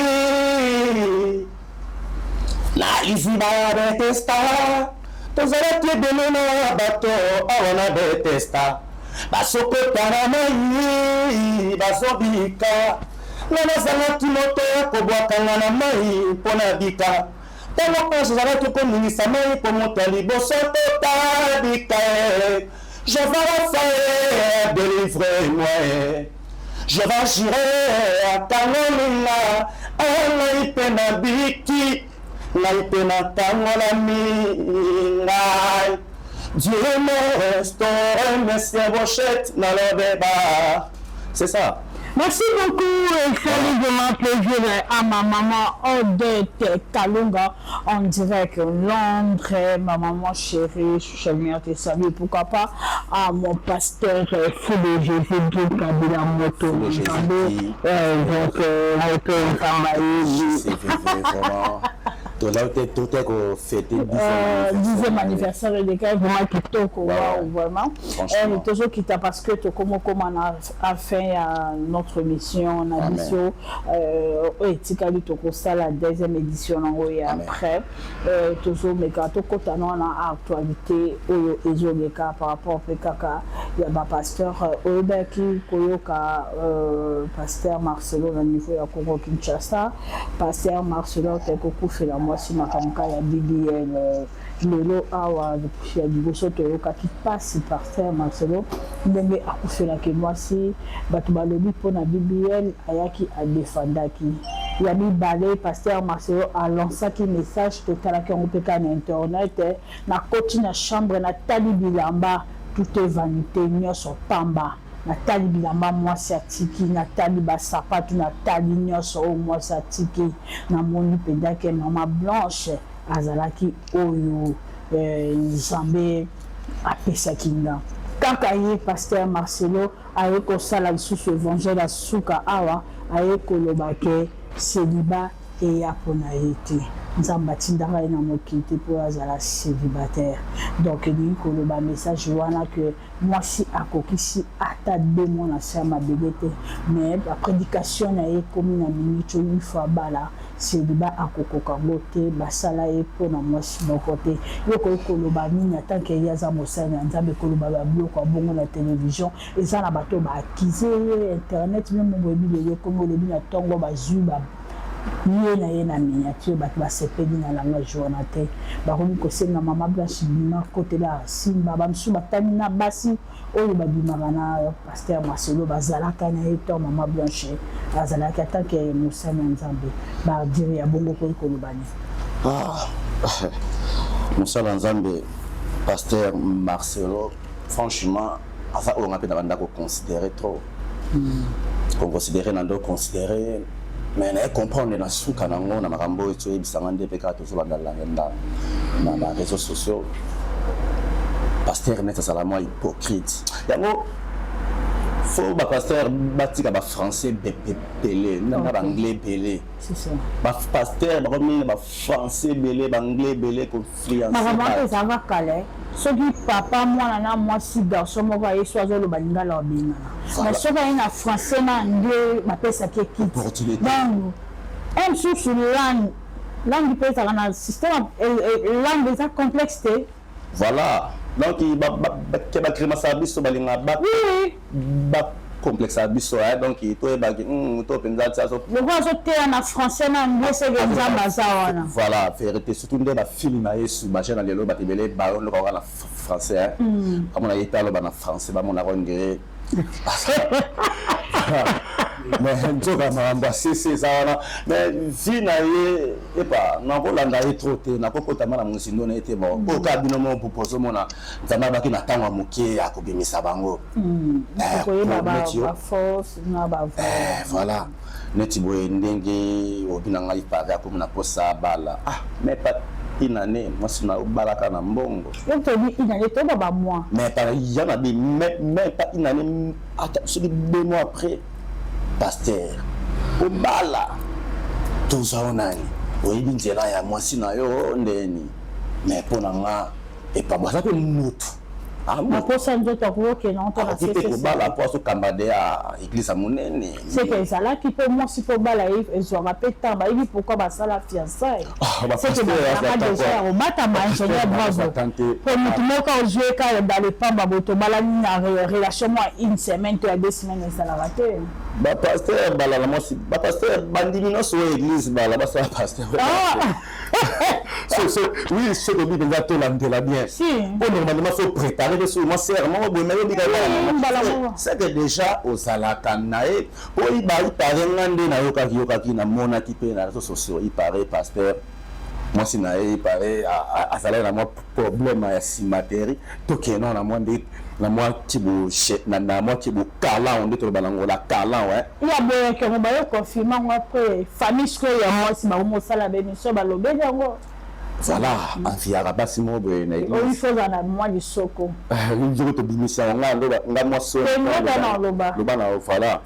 na iziba ya Betesta tozalaki ebele na bato awa na Betesta basokota na mai bazobika nga nazalaki moto ya kobwakanga na mai mpo na bika ntango mpo ozalaki komingisa mai mpo moto ya liboso totabika je vais refaire délivre-moi je vais jurer akangolinga ngai mpe na biki ngai mpe na tangolami ngai Dieu me restaure mes servochettes na lobeba. C'est ça. Merci beaucoup, Félix, de mon plaisir à ma maman Odette Kalunga en direct Londres, ma maman chérie, Chemia te salue, pourquoi pas à mon pasteur fou de Jésus de Kabila Moto. Donc, Moto c'est vraiment. to là tout est ko fêter 10e anniversaire de Kai vraiment kitoko wow vraiment toujours kita parce que to comme on a fait notre mission on a mission etikali to ko ça la 2e édition nango et après toujours mais quand to kota na actualité oyo ezoleka par rapport pe kaka ya ba pasteur oyebaki koyoka pasteur Marcelo na niveau ya Congo Kinshasa pasteur Marcelo te ko kufela mwasi makamka ya BBL lelo awa ya liboso toyoka ki passe pasteur Marcelo ndenge akufela ke mwasi bato balobi mpona BBL ayaki adefandaki ya mibale pasteur Marcelo a lancé un message total qui on peut na internet na koti na chambre na tali bilamba tout est vanité nyonso pamba na tali bilamba mwasi atiki na tali basapatu na tali nyonso o mwasi atiki na moni pendake mama Blanche azalaki oyo Nzambe apesaki nga kaka ye pasteur Marcelo aye kosala lisusu évangile ya suka awa aye koloba ke célibat eya mpona ye te Nzambe atindaka ye na mokili te mpo azala célibataire donc elingi koloba message wana ke mwasi akokisi ata 2 mois na se ya mabele te mais baprédication na ye ekomi na minute une fois bala célibat akokoka ngo te basala ye mpona mwasi moko te yo koki koloba nini atanke ye aza mosali na Nzambe koloba babiloko ya bongo na télévision eza na bato baakize ye internet meme boyebi lelo ekomi olobi na ntongo bazwi ye na ye na miniature bato basepeli na langage wana te bakomi kosenga mama Blanche bima kotela simba bamisusu batani na basi oyo babimaka na pasteur Marcelo bazalaka na ye to mama Blanche azalaki atanke mosali na Nzambe badire ya bongo koyi kolobani mosali na Nzambe pasteur Marcelo franchement aza oyo nga mpe na banda koconsidere trop koconsidere na ndo considere mais na comprendre na suka nango na makambo oyo toyebisanga nde mpe kaka tozolandalanga na baréseaux sociaux pasteur net azala mwa hypocrite yango fo bapasteur batika bafrançais bele na baanglais bele bapasteur bakomi na bafrançais bele baanglais bele makambo ezanga kale soki papa mwana na mwasi garçon moko aye so azoloba lingala obengana mais soki aye na français na anglais bapesaki ekiti donc mosusu langue mpe ezalaka na système langue eza complexe te voilà donc ke bakrémasa biso balinga bacomplexe biso donc toyebaki to mpenza ti loko azoteya na français na anglais seke Nzambe aza wana voilà vérité surtout nde bafilme na yesu baje na lelo bato ebele balondoka kaka na français kamona ye te aloba na français bamonaka ondire mais nzoka makambo asese eza wana mais vi na ye epa nakolanda ye trop te nakokotama na mosindo na ye te bon oyo kaka bino mo propose omona Nzambe abaki na ntango ya moke akobimisa bango voilà neti boye ndenge obi na ngai pare akomi na posa bala mais pas inane mwasi na obalaka na mbongo mais par ya na mais pas inane soki 2 mois après pasteur obala tozao nani oyebi nzela ya mwasi na yo ndeni mais mpona nga epabwaza mpe mutu naposa nzoto akokokena ntona kobala mpo azokambade ya église ya monene seke ezalaki mpe mwasi mpo obala ye ezwaka mpe ntango bayebi pourkui basala fiançaille seke bazalaka deja ya kobatama ingénieur bravo po motu moko ozweka dans le pamba boto obalani na relation mwa 1 semaine to ya 2 semaines ezalaka te bapaster balala mwasi bapaster bandimi nyonso oyo église bala basala paster oui ce que dit déjà tolandela bien po normalement faut préparer sur moi serment boye mais obika c'est que déjà ozalaka na ye po ipare nga nde nayokaki namonaki mpe na réseaux sociaux ipare pasteur mwasi na ye ipare azalaki na mwa problème ya simateri tokeno na mwa nde na mwa kibu kalan nde toloba nango la kalan ya boyeke ngo bayo confirma ngo après famille sikoyo ya mwasi bakomosala bémission balobeli yango voilà anfiaka basi mo boye na oyo ifoza na mwa lisoko nzoko tobimisa nga mwa so loba na voilà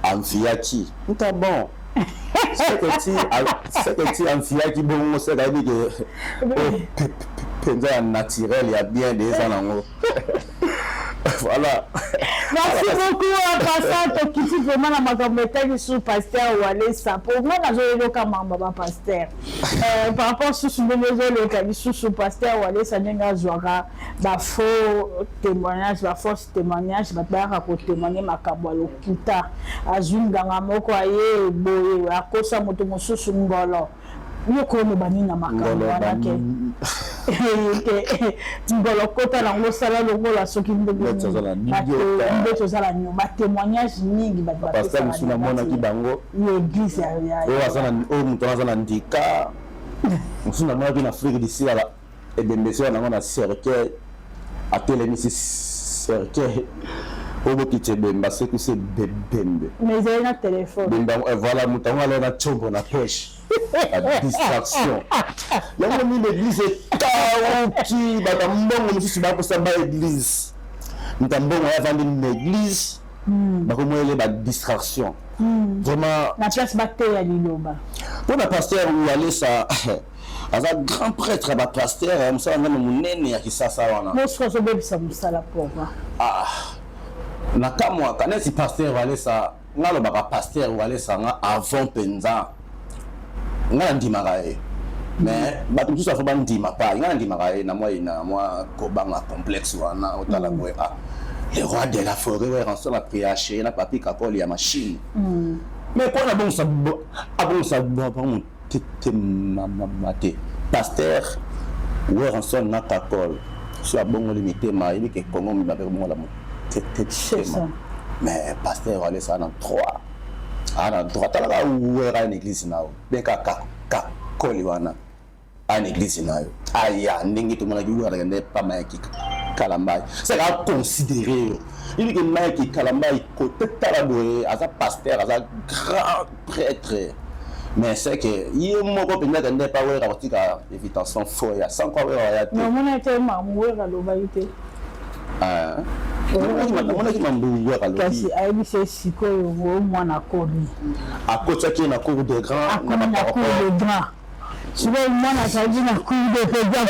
anfiaki nta bon c'est que tu en fia qui bon c'est là que penza naturel il y a bien des ans voilà. Merci beaucoup en passant qui dit vraiment la magameta sur pasteur ou aller ça pour moi na zo ka mamba pasteur par rapport sur le cas sur pasteur ou aller ça nyenga zoaka ba faux témoignage ba fausse témoignage ba ba ko témoigner makabo lokuta azunganga moko aye boye akosa moto mosusu ngolo yoko no banina makabo wana ke ngolo kota na ngosala longola soki ndenge mbeto zala nyo ba témoignage mingi ba parce que suna mona ki bango l'église ya o asana o muto asana ndika suna mona ki na Afrique d'ici ala et bembesio na ngona cercle appelé misi cercle au bout de bemba c'est que c'est bembe mais j'ai un téléphone bemba voilà mutango ala na chombo na poche la distraction yango ni l'église qui ba mbongo mususu ba ko samba église mbongo ya vandi l'église ba ko moyele ba distraction vraiment la place bacté ya liloba pour la pasteur ou aller ça un grand prêtre ba pasteur musa ngana munene ya kisasa wana mosko so bebisa musala pova na kamwa kanesi pasteur wale sa ngalo ba pasteur wale sa nga avant penza nga ndimaka e mais bato mosusu afo bandima pa nga ndimaka e na mwa kobanga complexe wana otala boye le roi de la forêt ouais en la priache na papi kakoli ya machine mais pour na bon ça bon te mamate pasteur ouais en na kakol so abongo limité ma ili ke kongo mi ba mo la mo mais pasteur wale ça dans 3 ana droite la uera en église nao beka ka koliwana en église nayo aya ndingi to mona kiwa ngende pa maiki kalambai c'est à considérer il que maiki kalambai côté talaboye asa pasteur asa grand prêtre mais c'est que il moko penda ngende pa wera batika invitation fo ya sans quoi wera non mona te mamwera lo baite mona ki mambu wera lo kasi aibi se sikoyo wo mwana kobi akotaki na cour de grand na cour de grand si le mwana saji na cour de grand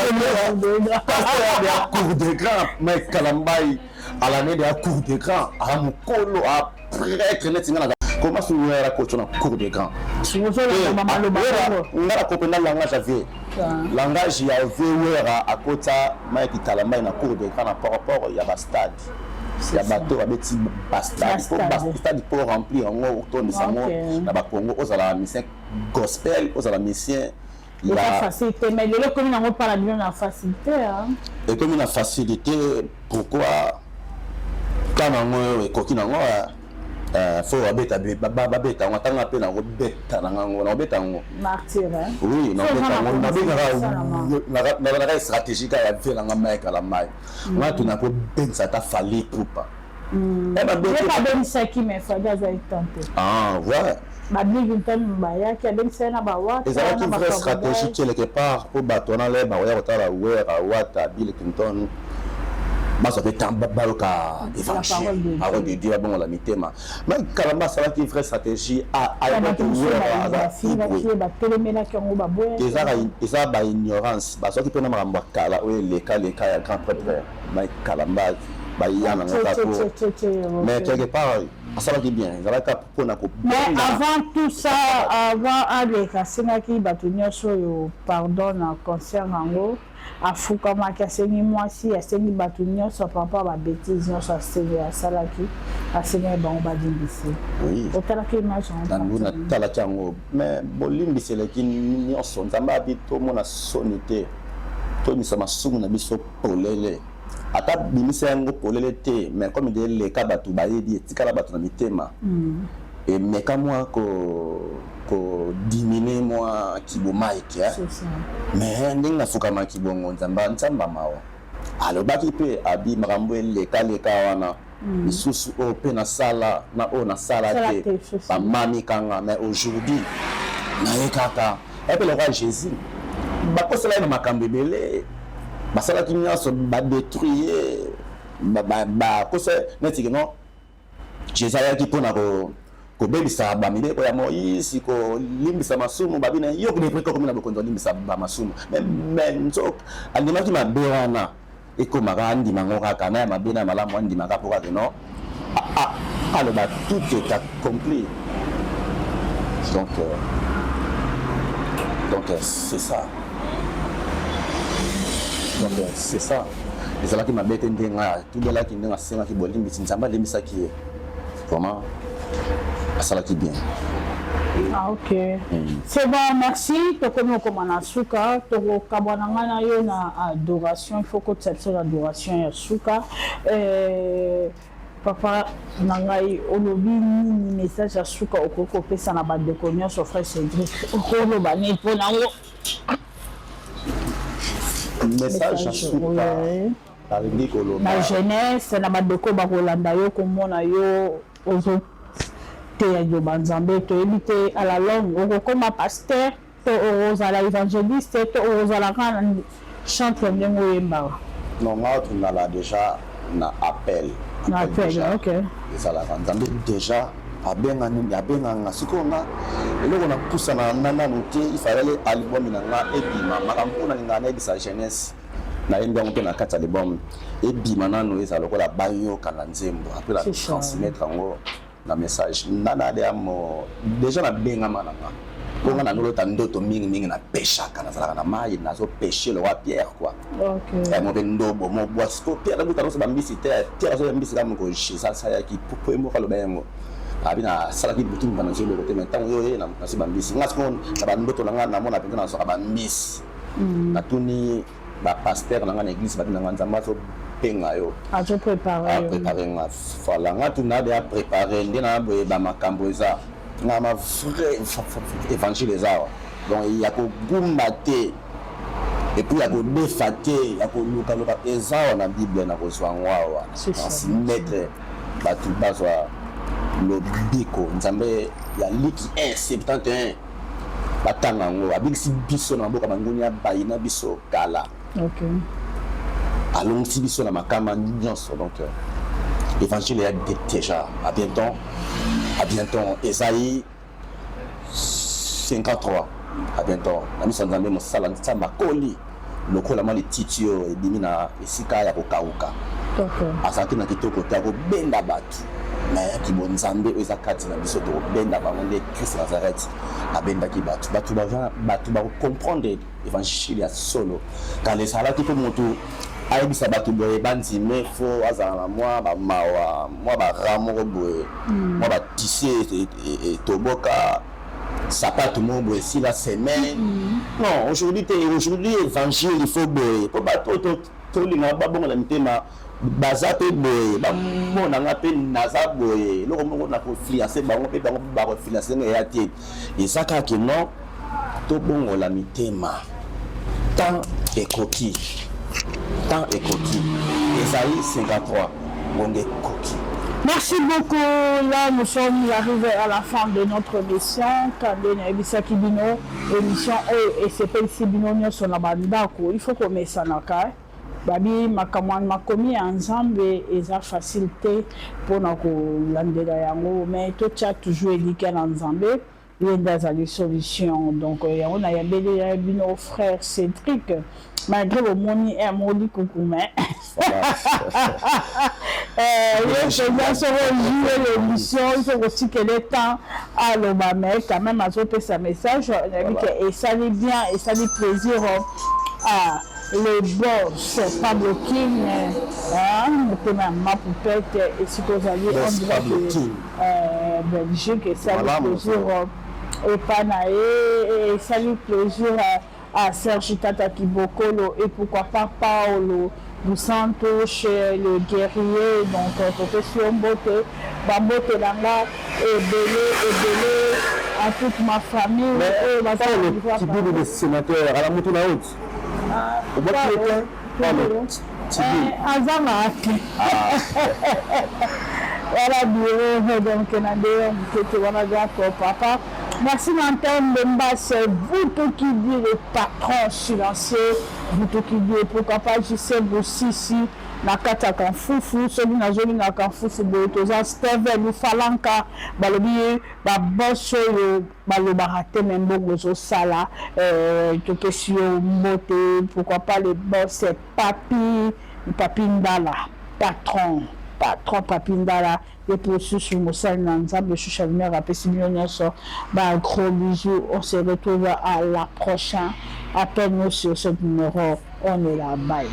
cour de grand mais kalambai à l'année de la cour de grand à mukolo à prêtre netinga comment se wera ko na cour de grand si vous avez maman lo baro ngara ko pena langage ave langage ya wera akota maiki kalambai na cour de grand par rapport ya ba stade ya bato abeti stade pour remplir en autour de samo na ba Congo ozala musicien gospel ozala musicien la facilité mais le comme on parle bien la facilité hein et comme une facilité pourquoi quand on est coquine en faut abeta beta on tanga pe na beta na ngo na beta ngo martyr hein oui na beta ngo na stratégique ya vela nga mai kala mai moi tu n'as pas pensa ta fali poupa pas ben ça qui me fait déjà tenter ouais ma bigue tellement baya qui a ben ça na ba wa et ça qui vraie stratégie quelque part au bateau na le ba ya otala wera wata Bill Clinton baso pe tamba baloka évangile parole de Dieu bon la mitema mais kalamba ça qui vraie stratégie à ça ba ignorance baso qui pena mamba kala o le ya grand prêtre mais kalamba ba yana mais quelque part ça va bien ça va pour na ko mais avant tout ça avant avec Senaki batunyo so pardon na concert nango afukama kasengi mwasi asengi batu nyonso papa ba bêtise nyonso asenge asalaki asengi bango badimbisi oui otalaki image na talaki yango mais bolimbiselaki nyonso nzambe abi tomona soni te tomisa masumu na biso polele ata bimisa yango polele te mais comme de leka batu bayebi etikala batu na mitema et meka moi ko diminuer moi kibomaiki mais ndinga fukama kibongo nzamba mawa alobaki pe abi makambo leka wana isusu o pe na sala na o na sala te ba mami kanga mais aujourd'hui na ekaka et puis le roi Jésus ba ko sala na makambo belé ba sala kinyaso ba détruire ba ko se netiki non Jésus ayaki pona ko kobebisa bamibeko ya Moïse kolimbisa masumu babina yo kudepreka komina bokonzo limbisa bamasumu mais nzok andimaki mabe wana ekomaka andimanga kaka na ya mabe na malamu andimaka mpo kaka non aloba tout est accompli donc c'est ça c'est ça ezalaki mabe te ndenga tubelaki ndenga asengaki bolimbisi nzambe alimbisaki ye vraiment asalaki bien. Ah, ok. C'est bon, merci. Tokomi okomana suka, toko kabwananga na yo na adoration, il faut que tu aies l'adoration ya suka. Papa nangai olobi ni message ya suka okoko pesa na ba déconner sur frère Cédric. Okolo bani pona ngo. Message ya suka. Talingi koloba. Na jeunesse na ba deko ba kolanda yo komona yo ozo te ya Nzambe to ebite à la longue okokoma pasteur to ozala évangéliste to ozala kana chanteur ndengo yemba. Non, moi tu n'as déjà na appel. Na appel, ok. Ezalaka Nzambe déjà abenganga sikonga eloko na pusana nanu te il fallait album nanga ebima makambo na ngana ebisa jeunesse na yemba mpe na kati album ebima nanu ezala lokola bayo kana nzembo après la transmettre ngo na message nana de amo déjà na benga mananga bonga na nolo tandoto mingi na pêcha kana sala na mai na zo pêcher le roi Pierre quoi. OK. Et mo bendo bo mo boisco Pierre buta no sa bambisi terre so bambisi kam ko ça ya ki popo mo kalo bengo abina sala ki butu mbana zo le côté maintenant yo na so bambisi ngasko na bandoto na na mona penga na so bambisi na tuni ba pasteur na ngana église ba na nzamba so penga yo a je préparer nga voilà nga tuna de préparer ndina ba makambo eza nga ma vrai évangile eza donc il y a ko gumbate et puis il y a ko défaté il y a ko luka eza na bible na ko swangwa c'est mettre ba tout bazwa le biko nzambe ya liki 171 batanga ngo abiksi biso na boka bangunya bayina biso kala. OK. Allons si biso na makama nyonso donc évangile est déjà à bientôt Esaïe 53 à bientôt na miso nzambe mosala ntsamba koli lokola mali titio ebimina esika ya kokauka asaki na kitoko ta ko benda batu mais ki bon nzambe eza kati na biso to benda ba monde Christ Nazareth abendaki batu ba comprendre évangile ya solo quand les salati ko moto ayebisa bato boye bandime fo azala moi ba ramo boye moi ba tisser et toboka sapato mo boye si la semaine non aujourd'hui évangile il faut boye po bato to linga ba bongo la mitema baza pe boye ba mona nga pe naza boye loko mongo na confiance bango pe bango ba confiance ya tie ezaka ke non to bongo la mitema tant ekoki Esaïe 53 Bonge Koki. Merci beaucoup. Là, nous sommes arrivés à la fin de notre mission. Kande na ebisa kibino émission et c'est pas ici bino nyoso na bandako. Il faut qu'on mette ça na kai. Babi makamwan makomi ensemble eza facilité pour na ko landela yango mais to tcha toujours édiqué ensemble. Il y a des solutions. Donc on a yambele bino frère Cédric. Malgré le moni et moni coucou mais je viens sur l'émission il faut aussi que le temps à l'obama quand même à zopé sa message et ça dit bien et ça dit plaisir à le boss Pablo King ma poupette et si vous allez on dirait que Belgique et ça dit plaisir et Panaé et ça dit plaisir à Serge Tata Kibokolo et pourquoi pas Paolo Dos Santos chez le guerrier donc profession beauté Bambote Langa et Belé à toute ma famille et ma famille tu peux le sénateur à la moto la haute au bout Azama voilà bureau donc papa. Merci Nanten Bemba, c'est vous qui dites le patron silencieux, vous qui dites pourquoi pas je sais aussi si na kati ya Kanfufu soki nazolinga Kanfufu boye toza Steven Falanka balobi baboss oyo balobaka te me mbongo ezosala topesi yo mbote pourquoi pas le boss Papi Ndala patron Papi Ndala et pour susu mosali na nzambe shusha lumière apesi bino nyonso ba gros bisous on se retrouve à la prochaine appelle-nous sur ce numéro on est là bye.